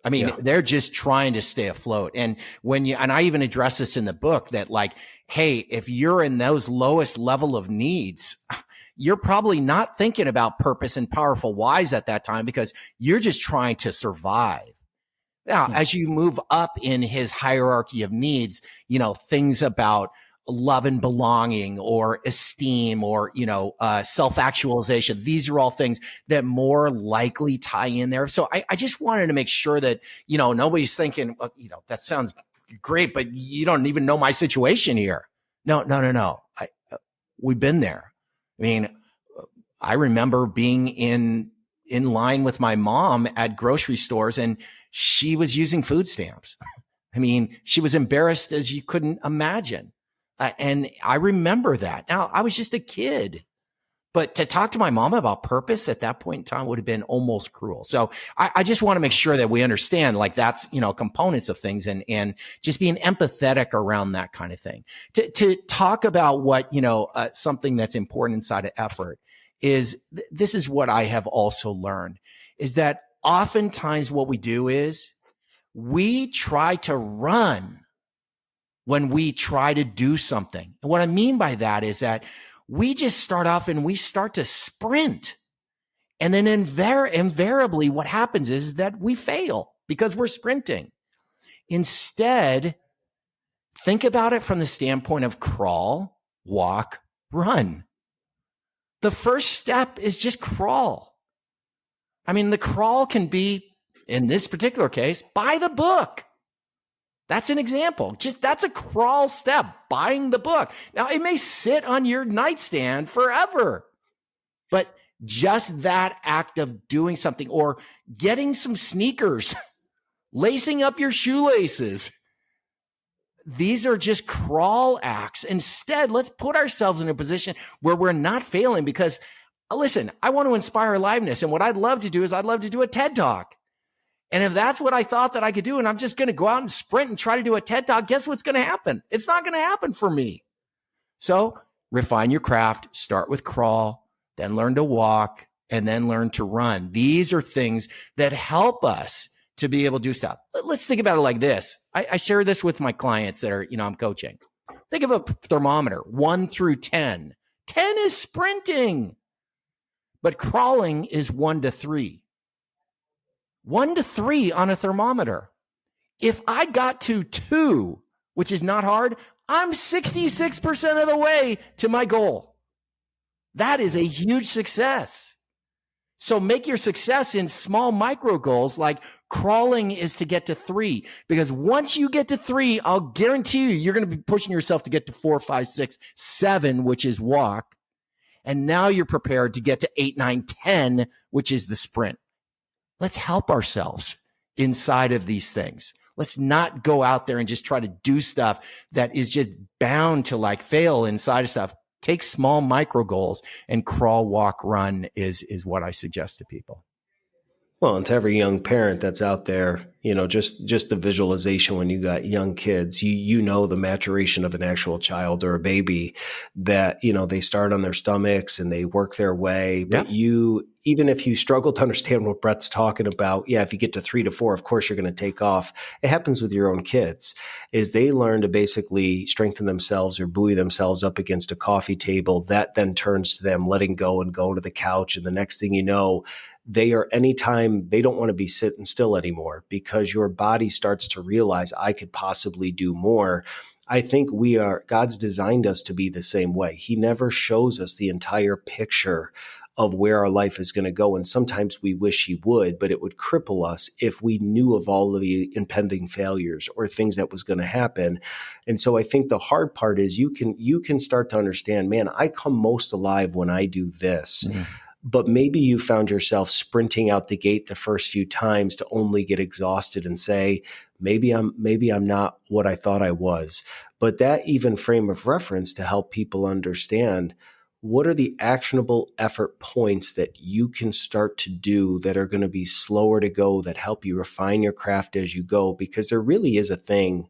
I mean, they're just trying to stay afloat. And and I even address this in the book, that like, hey, if you're in those lowest level of needs, you're probably not thinking about purpose and powerful whys at that time, because you're just trying to survive. Now, as you move up in his hierarchy of needs, things about love and belonging, or esteem, or, self-actualization. These are all things that more likely tie in there. So I just wanted to make sure that, nobody's thinking, well, that sounds great, but you don't even know my situation here. No. We've been there. I mean, I remember being in line with my mom at grocery stores, and she was using food stamps. I mean, she was embarrassed as you couldn't imagine. And I remember that. Now, I was just a kid, but to talk to my mom about purpose at that point in time would have been almost cruel. So I just want to make sure that we understand, like, that's, components of things, and just being empathetic around that kind of thing. To talk about what, something that's important inside of effort is, this is what I have also learned, is that oftentimes what we do is we try to run when we try to do something. And what I mean by that is that we just start off and we start to sprint. And then invariably what happens is that we fail because we're sprinting. Instead, think about it from the standpoint of crawl, walk, run. The first step is just crawl. I mean, the crawl can be, in this particular case, buy the book. That's an example. That's a crawl step, buying the book. Now, it may sit on your nightstand forever, but just that act of doing something, or getting some sneakers, lacing up your shoelaces. These are just crawl acts. Instead, let's put ourselves in a position where we're not failing, because listen, I want to inspire aliveness. And what I'd love to do is I'd love to do a TED Talk. And if that's what I thought that I could do, and I'm just going to go out and sprint and try to do a TED Talk, guess what's going to happen? It's not going to happen for me. So refine your craft, start with crawl, then learn to walk, and then learn to run. These are things that help us to be able to do stuff. Let's think about it like this. I share this with my clients that are, I'm coaching. Think of a thermometer, 1 through 10. 10 is sprinting, but crawling is 1 to 3. 1 to 3 on a thermometer. If I got to 2, which is not hard, I'm 66% of the way to my goal. That is a huge success. So make your success in small micro goals, like crawling is to get to 3. Because once you get to 3, I'll guarantee you're going to be pushing yourself to get to 4, 5, 6, 7, which is walk. And now you're prepared to get to 8, 9, 10, which is the sprint. Let's help ourselves inside of these things. Let's not go out there and just try to do stuff that is just bound to fail inside of stuff. Take small micro goals, and crawl, walk, run is what I suggest to people. Well, and to every young parent that's out there, just the visualization when you got young kids, you know the maturation of an actual child or a baby, that, they start on their stomachs and they work their way. But even if you struggle to understand what Bret's talking about, if you get to 3 to 4, of course you're going to take off. It happens with your own kids, is they learn to basically strengthen themselves or buoy themselves up against a coffee table. That then turns to them letting go and go to the couch. And the next thing you know, anytime they don't want to be sitting still anymore, because your body starts to realize I could possibly do more. I think God's designed us to be the same way. He never shows us the entire picture of where our life is going to go. And sometimes we wish he would, but it would cripple us if we knew of all of the impending failures or things that was going to happen. And so I think the hard part is you can start to understand, man, I come most alive when I do this. Mm-hmm. But maybe you found yourself sprinting out the gate the first few times to only get exhausted and say, maybe I'm not what I thought I was. But that even frame of reference to help people understand, what are the actionable effort points that you can start to do that are going to be slower to go, that help you refine your craft as you go? Because there really is a thing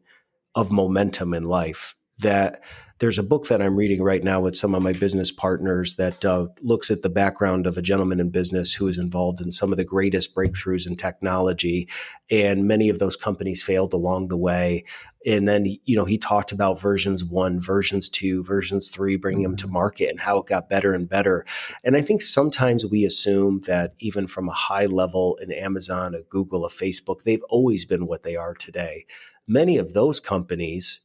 of momentum in life. That there's a book that I'm reading right now with some of my business partners that looks at the background of a gentleman in business who is involved in some of the greatest breakthroughs in technology. And many of those companies failed along the way. And then, he talked about versions 1, versions 2, versions 3, bringing them to market and how it got better and better. And I think sometimes we assume that even from a high level in Amazon, a Google, a Facebook, they've always been what they are today. Many of those companies,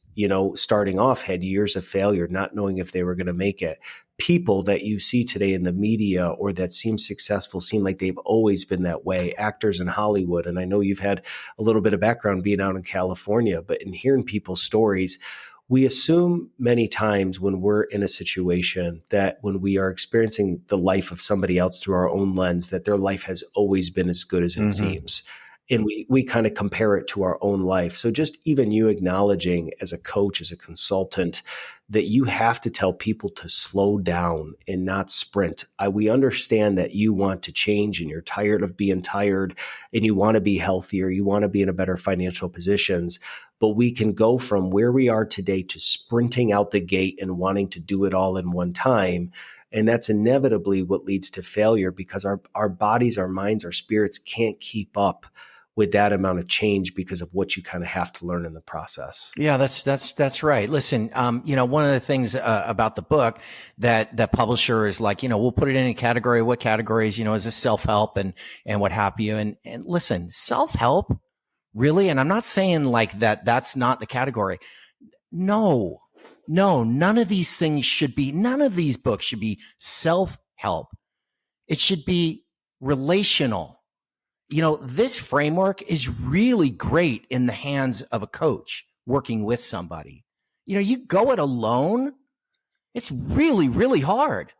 starting off, had years of failure, not knowing if they were going to make it. People that you see today in the media or that seem successful seem like they've always been that way. Actors in Hollywood. And I know you've had a little bit of background being out in California, but in hearing people's stories, we assume many times when we're in a situation that when we are experiencing the life of somebody else through our own lens, that their life has always been as good as it seems. And we kind of compare it to our own life. So just even you acknowledging as a coach, as a consultant, that you have to tell people to slow down and not sprint. We understand that you want to change and you're tired of being tired and you want to be healthier. You want to be in a better financial positions. But we can go from where we are today to sprinting out the gate and wanting to do it all in one time. And that's inevitably what leads to failure, because our bodies, our minds, our spirits can't keep up with that amount of change because of what you kind of have to learn in the process. Yeah, that's right. Listen, one of the things about the book that publisher is like, we'll put it in a category. What categories, is this self-help and what have you? And listen, self-help, really, and I'm not saying like that's not the category. No, none of these none of these books should be self-help. It should be relational. This framework is really great in the hands of a coach working with somebody. You go it alone, it's really, really hard.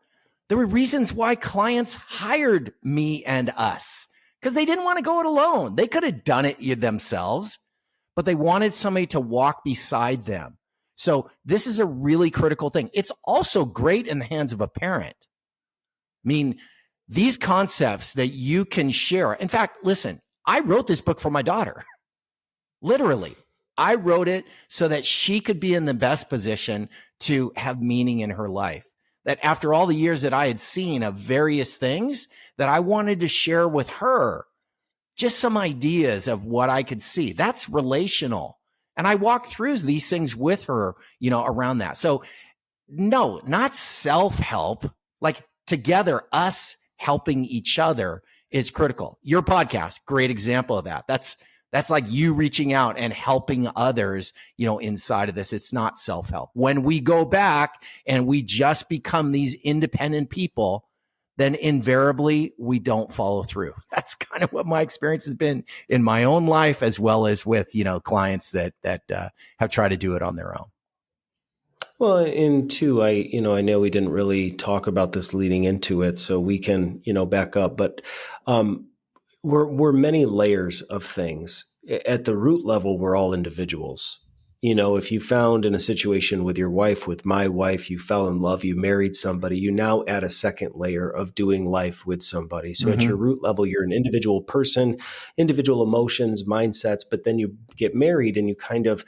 There were reasons why clients hired me and us, because they didn't want to go it alone. They could have done it themselves, but they wanted somebody to walk beside them. So this is a really critical thing. It's also great in the hands of a parent. I mean, these concepts that you can share. In fact, listen, I wrote this book for my daughter. Literally, I wrote it so that she could be in the best position to have meaning in her life. That after all the years that I had seen of various things, that I wanted to share with her just some ideas of what I could see. That's relational. And I walked through these things with her, around that. So no, not self-help, like together, us helping each other is critical. Your podcast, great example of that. That's like you reaching out and helping others, inside of this. It's not self-help. When we go back and we just become these independent people, then invariably we don't follow through. That's kind of what my experience has been in my own life, as well as with, clients that have tried to do it on their own. Well, and two, I know we didn't really talk about this leading into it, so we can, back up, but we're many layers of things. At the root level, we're all individuals. If you found in a situation with your wife, with my wife, you fell in love, you married somebody, you now add a second layer of doing life with somebody. So at your root level, you're an individual person, individual emotions, mindsets, but then you get married and you kind of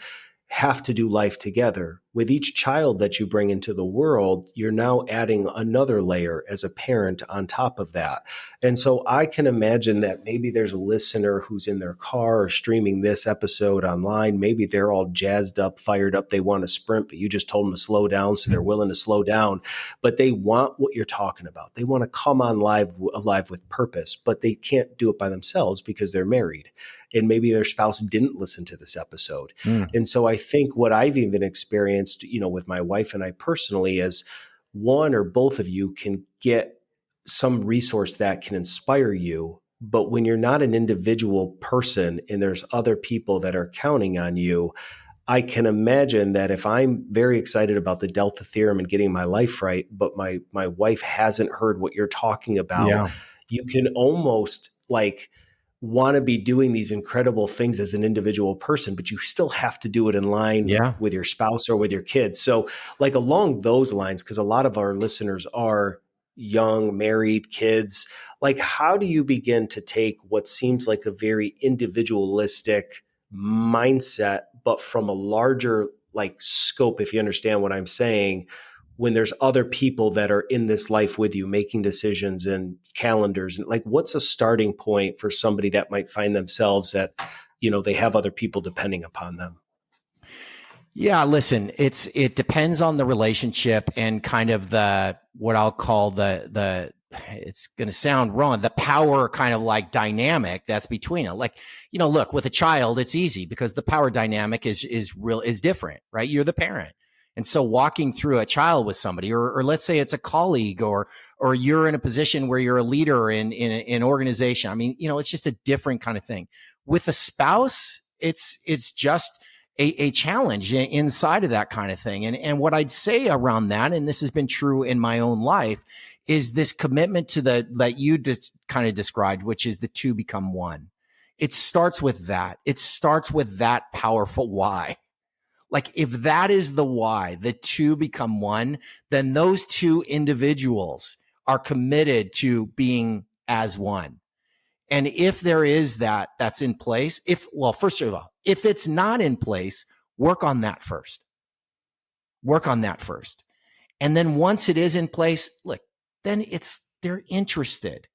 have to do life together. With each child that you bring into the world, you're now adding another layer as a parent on top of that. And so I can imagine that maybe there's a listener who's in their car or streaming this episode online. Maybe they're all jazzed up, fired up. They want to sprint, but you just told them to slow down. So they're willing to slow down, but they want what you're talking about. They want to come on alive with purpose, but they can't do it by themselves because they're married. And maybe their spouse didn't listen to this episode. And so I think what I've even experienced, with my wife and I personally, is one or both of you can get some resource that can inspire you. But when you're not an individual person and there's other people that are counting on you, I can imagine that if I'm very excited about the Delta Theorem and getting my life right, but my wife hasn't heard what you're talking about, you can almost want to be doing these incredible things as an individual person, but you still have to do it in line with your spouse or with your kids. So along those lines, because a lot of our listeners are young, married, kids, how do you begin to take what seems like a very individualistic mindset, but from a larger scope, if you understand what I'm saying, when there's other people that are in this life with you making decisions and calendars, and what's a starting point for somebody that might find themselves that, they have other people depending upon them? Yeah, listen, it depends on the relationship and kind of what I'll call the it's going to sound wrong, the power kind of dynamic that's between it. Look, with a child, it's easy because the power dynamic is different, right? You're the parent. And so walking through a child with somebody, or let's say it's a colleague, or you're in a position where you're a leader in an organization. I mean, it's just a different kind of thing. With a spouse, it's just a challenge inside of that kind of thing. And what I'd say around that, and this has been true in my own life, is this commitment to that you kind of described, which is the two become one. It starts with that. It starts with that powerful why. If that is the why, the two become one, then those two individuals are committed to being as one. And if there is that's in place, first of all, if it's not in place, work on that first. Work on that first. And then once it is in place, look, then they're interested.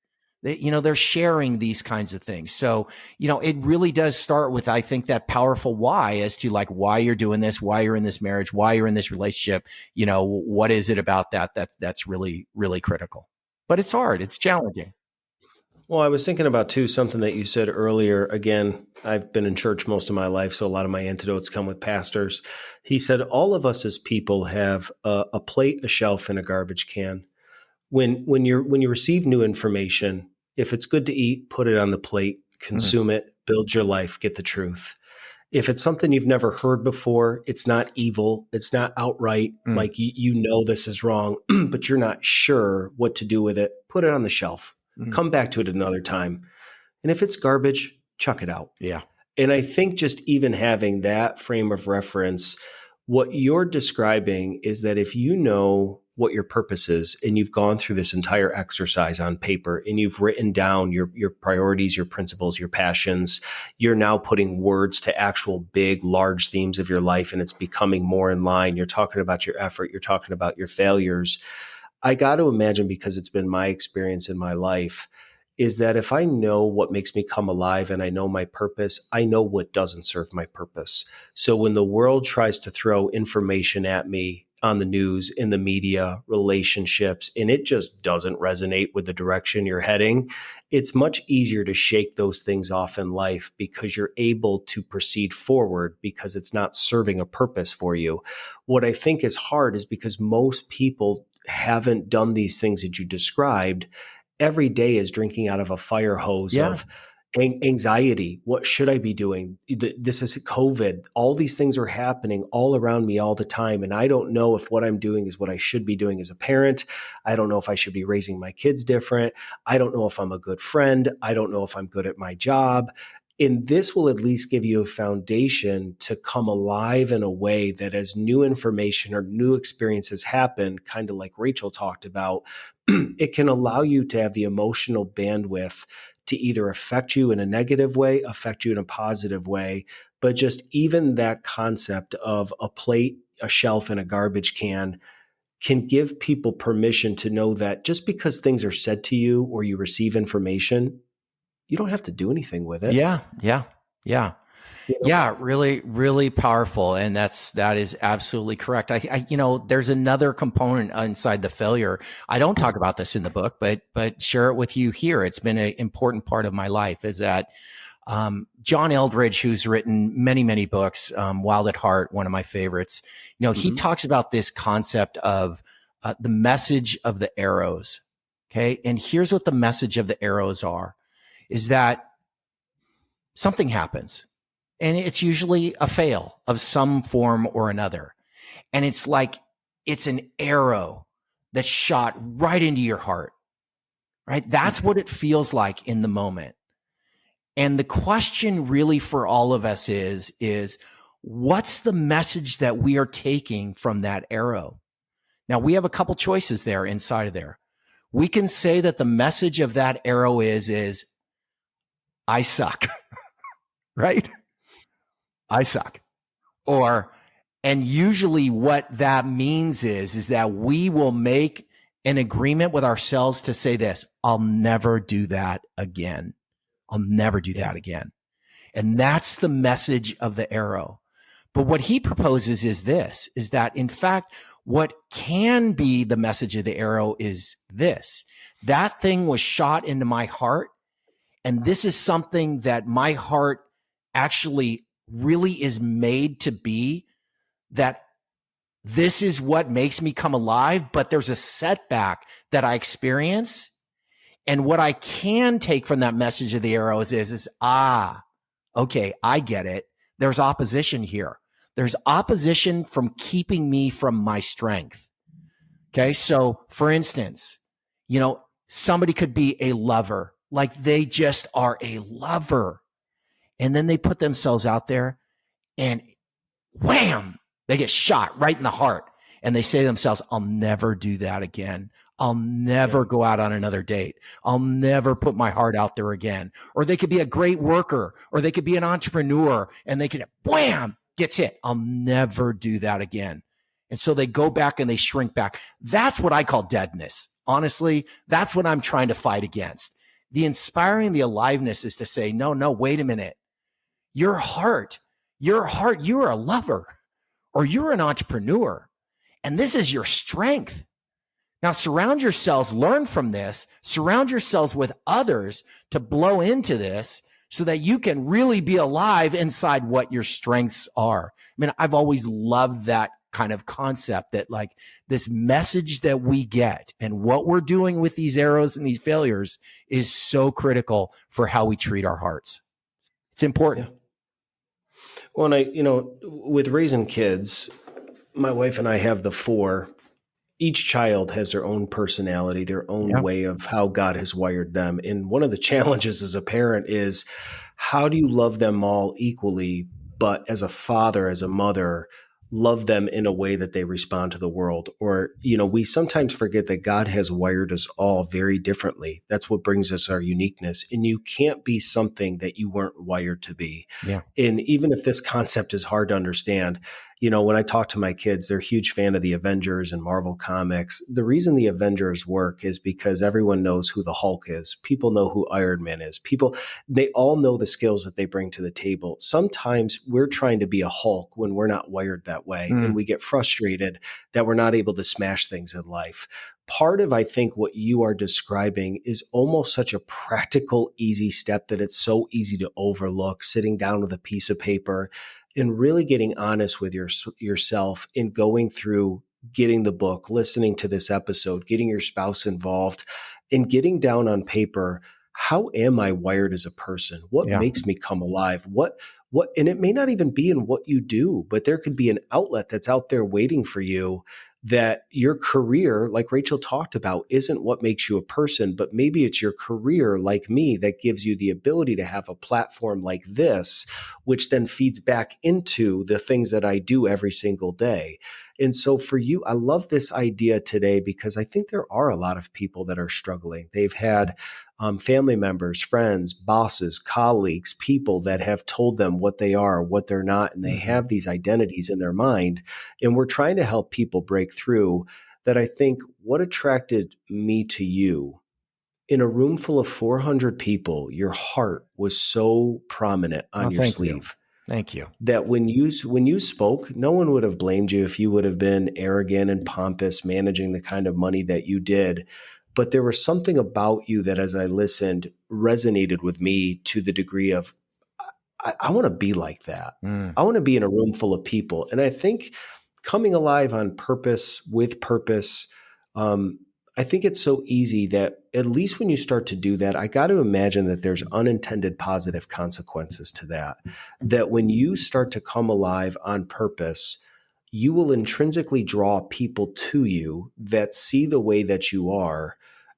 They're sharing these kinds of things. So, it really does start with, I think, that powerful why as to like why you're doing this, why you're in this marriage, why you're in this relationship. What is it about that's really, really critical? But it's hard. It's challenging. Well, I was thinking about too something that you said earlier. Again, I've been in church most of my life, so a lot of my antidotes come with pastors. He said all of us as people have a plate, a shelf, and a garbage can. When you receive new information, if it's good to eat, put it on the plate, consume it, build your life, get the truth. If it's something you've never heard before, it's not evil, it's not outright like you know this is wrong, but you're not sure what to do with it, put it on the shelf. Come back to it another time. And if it's garbage, chuck it out. Yeah. And I think just even having that frame of reference, what you're describing is that if you know what your purpose is and you've gone through this entire exercise on paper and you've written down your priorities, your principles, your passions, you're now putting words to actual big, large themes of your life and it's becoming more in line. You're talking about your effort. You're talking about your failures. I got to imagine, because it's been my experience in my life, is that if I know what makes me come alive and I know my purpose, I know what doesn't serve my purpose. So when the world tries to throw information at me on the news, in the media, relationships, and it just doesn't resonate with the direction you're heading, it's much easier to shake those things off in life because you're able to proceed forward because it's not serving a purpose for you. What I think is hard is because most people haven't done these things that you described. Every day is drinking out of a fire hose of anxiety. What should I be doing? This is COVID. All these things are happening all around me all the time. And I don't know if what I'm doing is what I should be doing as a parent. I don't know if I should be raising my kids different. I don't know if I'm a good friend. I don't know if I'm good at my job. And this will at least give you a foundation to come alive in a way that as new information or new experiences happen, kind of like Rachel talked about, it can allow you to have the emotional bandwidth to either affect you in a negative way, affect you in a positive way. But just even that concept of a plate, a shelf, and a garbage can give people permission to know that just because things are said to you or you receive information, you don't have to do anything with it. Yeah. Really, really powerful. And that is absolutely correct. There's another component inside the failure. I don't talk about this in the book, but share it with you here. It's been an important part of my life is that, John Eldredge, who's written many, many books, Wild at Heart, one of my favorites, he talks about this concept of, the message of the arrows. Okay. And here's what the message of the arrows are, is that something happens. And it's usually a fail of some form or another. And it's like, it's an arrow that's shot right into your heart, right? That's what it feels like in the moment. And the question really for all of us is what's the message that we are taking from that arrow? Now, we have a couple choices there inside of there. We can say that the message of that arrow is I suck, right? I suck. And usually what that means is that we will make an agreement with ourselves to say this, I'll never do that again. I'll never do that again. And that's the message of the arrow. But what he proposes is this, is that in fact, what can be the message of the arrow is this. That thing was shot into my heart. And this is something that my heart actually really is made to be, that this is what makes me come alive, but there's a setback that I experience. And what I can take from that message of the arrows is okay, I get it. There's opposition here. There's opposition from keeping me from my strength. Okay. So for instance, somebody could be a lover, like they just are a lover. And then they put themselves out there and wham, they get shot right in the heart. And they say to themselves, I'll never do that again. I'll never go out on another date. I'll never put my heart out there again. Or they could be a great worker, or they could be an entrepreneur, and they could, wham, gets hit. I'll never do that again. And so they go back and they shrink back. That's what I call deadness. Honestly, that's what I'm trying to fight against. The inspiring, the aliveness is to say, no, wait a minute. Your heart, you're a lover or you're an entrepreneur. And this is your strength. Now surround yourselves, learn from this, surround yourselves with others to blow into this so that you can really be alive inside what your strengths are. I mean, I've always loved that kind of concept, that like this message that we get and what we're doing with these arrows and these failures is so critical for how we treat our hearts. It's important. Yeah. Well, and with raising kids, my wife and I have the four. Each child has their own personality, their own way of how God has wired them. And one of the challenges as a parent is, how do you love them all equally, but as a father, as a mother, love them in a way that they respond to the world? Or, we sometimes forget that God has wired us all very differently. That's what brings us our uniqueness. And you can't be something that you weren't wired to be. Yeah. And even if this concept is hard to understand, when I talk to my kids, they're a huge fan of the Avengers and Marvel Comics. The reason the Avengers work is because everyone knows who the Hulk is. People know who Iron Man is. They all know the skills that they bring to the table. Sometimes we're trying to be a Hulk when we're not wired that way. And we get frustrated that we're not able to smash things in life. Part of, I think, what you are describing is almost such a practical, easy step that it's so easy to overlook, sitting down with a piece of paper and really getting honest with yourself in going through, getting the book, listening to this episode, getting your spouse involved, and getting down on paper, how am I wired as a person? What makes me come alive? And it may not even be in what you do, but there could be an outlet that's out there waiting for you, that your career, like Rachel talked about, isn't what makes you a person, but maybe it's your career, like me, that gives you the ability to have a platform like this, which then feeds back into the things that I do every single day. And so for you, I love this idea today because I think there are a lot of people that are struggling. They've had family members, friends, bosses, colleagues, people that have told them what they are, what they're not, and they have these identities in their mind. And we're trying to help people break through that. I think what attracted me to you, in a room full of 400 people, your heart was so prominent on your sleeve. Thank you. That when you spoke, no one would have blamed you if you would have been arrogant and pompous, managing the kind of money that you did. But there was something about you that, as I listened, resonated with me to the degree of, I want to be like that. I want to be in a room full of people. And I think coming alive on purpose, with purpose, I think it's so easy that at least when you start to do that, I got to imagine that there's unintended positive consequences to that. That when you start to come alive on purpose, you will intrinsically draw people to you that see the way that you are,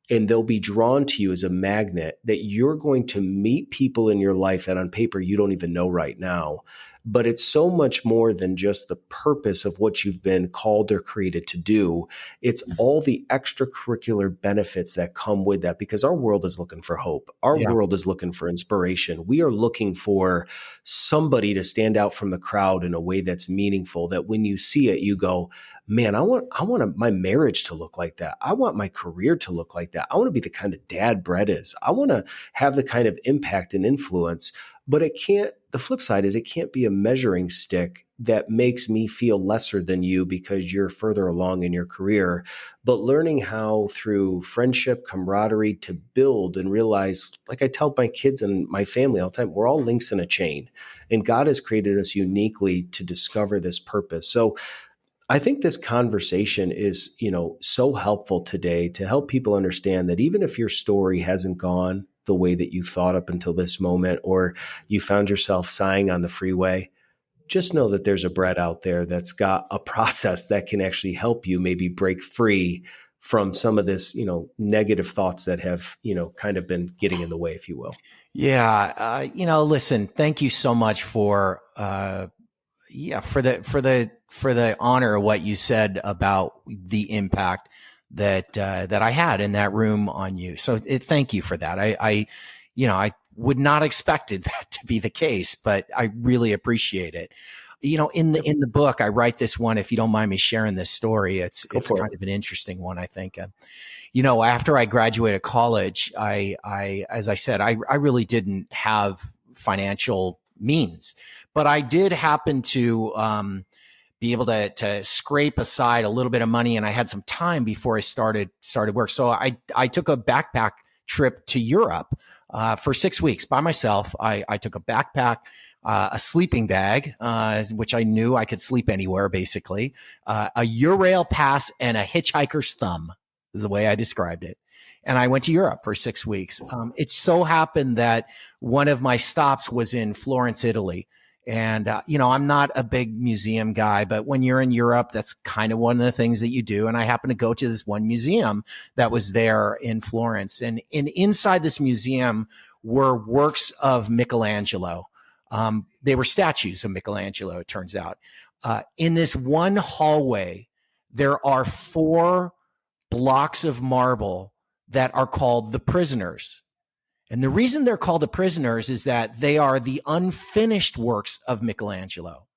and they'll be drawn to you as a magnet, that you're going to meet people in your life that on paper you don't even know right now. But it's so much more than just the purpose of what you've been called or created to do. It's all the extracurricular benefits that come with that, because our world is looking for hope. Our world is looking for inspiration. We are looking for somebody to stand out from the crowd in a way that's meaningful, that when you see it, you go, man, I want my marriage to look like that. I want my career to look like that. I want to be the kind of dad Bret is. I want to have the kind of impact and influence. But the flip side is, it can't be a measuring stick that makes me feel lesser than you because you're further along in your career. But learning how, through friendship, camaraderie, to build and realize, like I tell my kids and my family all the time, we're all links in a chain, and God has created us uniquely to discover this purpose. So I think this conversation is, so helpful today to help people understand that even if your story hasn't gone the way that you thought up until this moment, or you found yourself sighing on the freeway, just know that there's a Bret out there that's got a process that can actually help you maybe break free from some of this, negative thoughts that have, kind of been getting in the way, if you will. Yeah. Listen, thank you so much for the honor of what you said about the impact that I had in that room on you. So thank you for that. I would not expected that to be the case, but I really appreciate it. In the book, I write this one. If you don't mind me sharing this story, Go it's for kind it. of an interesting one, I think. After I graduated college, as I said, I really didn't have financial means, but I did happen to be able to scrape aside a little bit of money, and I had some time before I started work. So I took a backpack trip to Europe for 6 weeks by myself. I took a backpack, a sleeping bag, which I knew I could sleep anywhere, basically, a Eurail pass, and a hitchhiker's thumb is the way I described it. And I went to Europe for 6 weeks. It so happened that one of my stops was in Florence, Italy. And, I'm not a big museum guy, but when you're in Europe, that's kind of one of the things that you do. And I happened to go to this one museum that was there in Florence. And inside this museum were works of Michelangelo. They were statues of Michelangelo, it turns out. In this one hallway, there are 4 blocks of marble that are called the prisoners. And the reason they're called the prisoners is that they are the unfinished works of Michelangelo.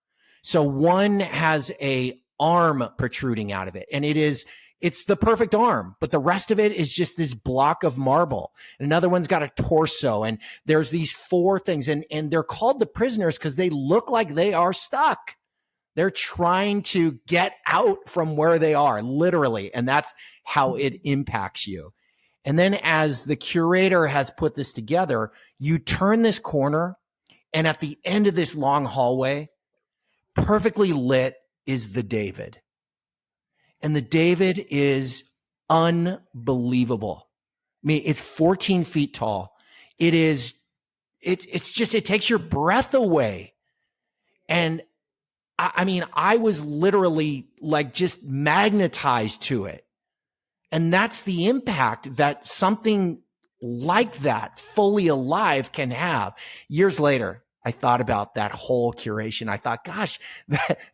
So one has a arm protruding out of it, and it's the perfect arm, but the rest of it is just this block of marble. And another one's got a torso, and there's these 4 things, and they're called the prisoners because they look like they are stuck. They're trying to get out from where they are, literally, and that's how it impacts you. And then as the curator has put this together, you turn this corner, and at the end of this long hallway, perfectly lit, is the David. And the David is unbelievable. I mean, it's 14 feet tall. It's just, it takes your breath away. And I was literally like just magnetized to it. And that's the impact that something like that, fully alive, can have. Years later, I thought about that whole curation. I thought, gosh,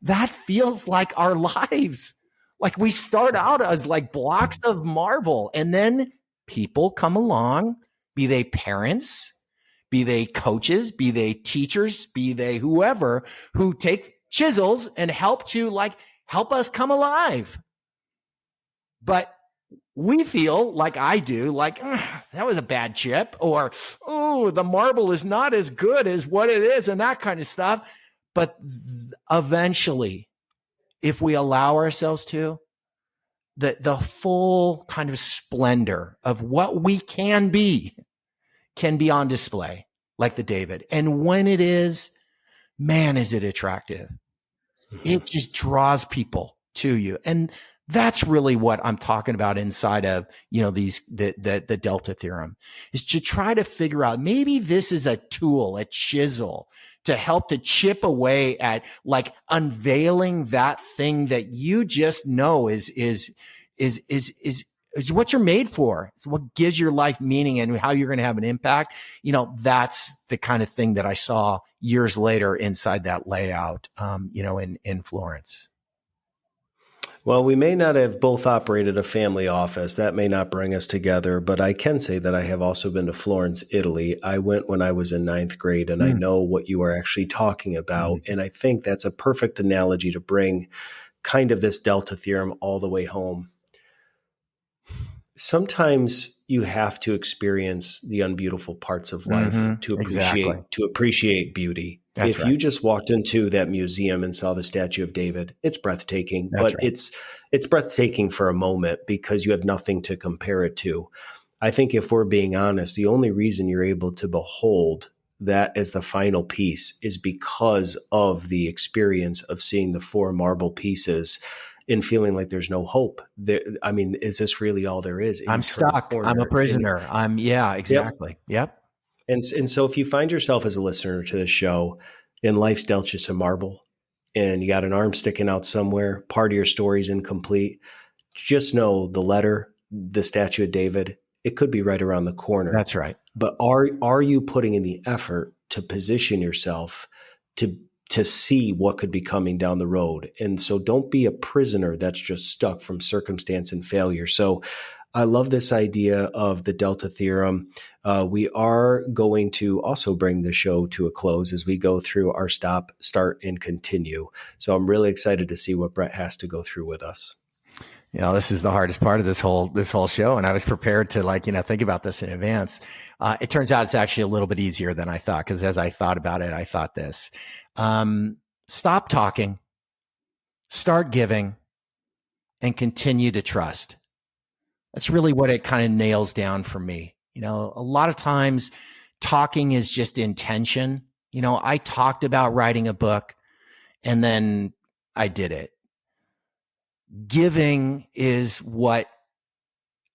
that feels like our lives. Like we start out as like blocks of marble, and then people come along, be they parents, be they coaches, be they teachers, be they whoever, who take chisels and help us come alive. But we feel like I do, like, that was a bad chip, or, oh, the marble is not as good as what it is, and that kind of stuff. But eventually, if we allow ourselves to, the full kind of splendor of what we can be on display, like the David. And when it is, man, is it attractive. It just draws people to you. And that's really what I'm talking about inside of, the Delta Theorem, is to try to figure out, maybe this is a tool, a chisel, to help to chip away at like unveiling that thing that you just know is what you're made for. It's what gives your life meaning and how you're going to have an impact. That's the kind of thing that I saw years later inside that layout, in Florence. Well, we may not have both operated a family office. That may not bring us together, but I can say that I have also been to Florence, Italy. I went when I was in 9th grade, and I know what you are actually talking about. And I think that's a perfect analogy to bring kind of this Delta Theorem all the way home. Sometimes you have to experience the unbeautiful parts of life to appreciate beauty. That's if right. you just walked into that museum and saw the statue of David, it's breathtaking, That's but right. it's breathtaking for a moment because you have nothing to compare it to. I think if we're being honest, the only reason you're able to behold that as the final piece is because of the experience of seeing the 4 marble pieces and feeling like there's no hope. Is this really all there is? And I'm stuck. I'm a prisoner. Exactly. Yep. And so if you find yourself as a listener to this show and life's dealt you some marble and you got an arm sticking out somewhere, part of your story's incomplete, just know the letter, the statue of David, it could be right around the corner. That's right. But are you putting in the effort to position yourself to see what could be coming down the road? And so don't be a prisoner that's just stuck from circumstance and failure. So I love this idea of the Delta Theorem. We are going to also bring the show to a close as we go through our stop, start, and continue. So I'm really excited to see what Bret has to go through with us. This is the hardest part of this whole show. And I was prepared to think about this in advance. It turns out it's actually a little bit easier than I thought, because as I thought about it, I thought this, stop talking, start giving, and continue to trust. That's really what it kind of nails down for me. A lot of times talking is just intention. I talked about writing a book and then I did it. Giving is what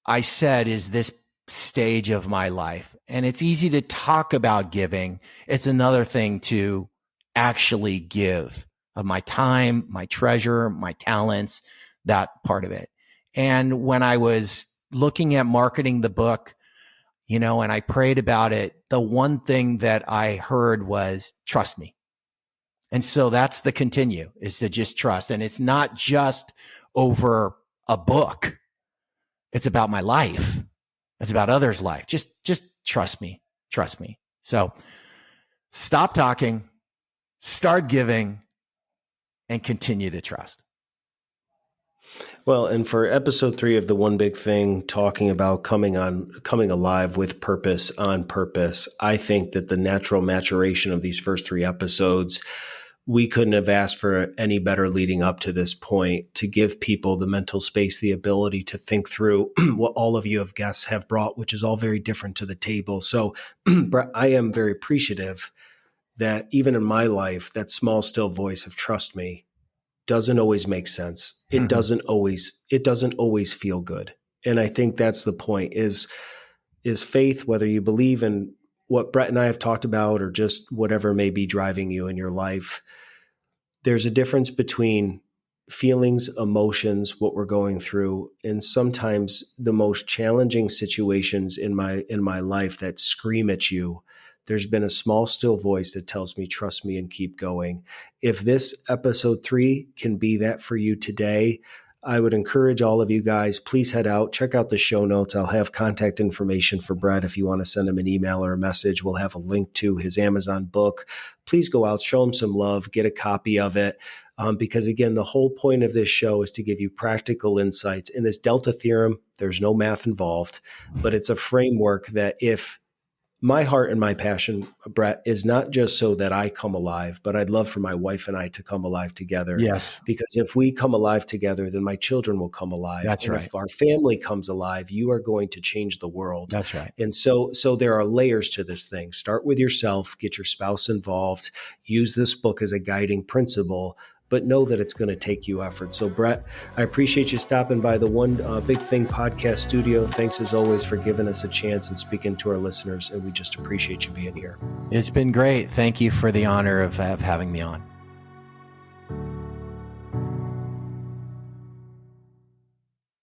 I said is this stage of my life. And it's easy to talk about giving. It's another thing to actually give of my time, my treasure, my talents, that part of it. And when I was looking at marketing the book, and I prayed about it, the one thing that I heard was, trust me. And so that's the continue, is to just trust. And it's not just over a book. It's about my life. It's about others' life. Just trust me. Trust me. So stop talking, start giving, and continue to trust. Well, and for episode 3 of the One Big Thing, talking about coming alive with purpose, on purpose, I think that the natural maturation of these first 3 episodes, we couldn't have asked for any better leading up to this point, to give people the mental space, the ability to think through what all of you have guests have brought, which is all very different to the table. So Bret, I am very appreciative that even in my life, that small, still voice of trust me doesn't always make sense. It doesn't always feel good. And I think that's the point is faith, whether you believe in what Bret and I have talked about or just whatever may be driving you in your life. There's a difference between feelings, emotions, what we're going through, and sometimes the most challenging situations in my life that scream at you. There's been a small, still voice that tells me, trust me and keep going. If this episode 3 can be that for you today, I would encourage all of you guys, please head out, check out the show notes. I'll have contact information for Bret if you want to send him an email or a message. We'll have a link to his Amazon book. Please go out, show him some love, get a copy of it. Because again, the whole point of this show is to give you practical insights. In this Delta Theorem, there's no math involved, but it's a framework that if my heart and my passion, Bret, is not just so that I come alive, but I'd love for my wife and I to come alive together. Yes. Because if we come alive together, then my children will come alive. That's right. If our family comes alive, you are going to change the world. That's right. And so there are layers to this thing. Start with yourself, get your spouse involved, use this book as a guiding principle, but know that it's going to take you effort. So Bret, I appreciate you stopping by the One Big Thing podcast studio. Thanks as always for giving us a chance and speaking to our listeners. And we just appreciate you being here. It's been great. Thank you for the honor of having me on.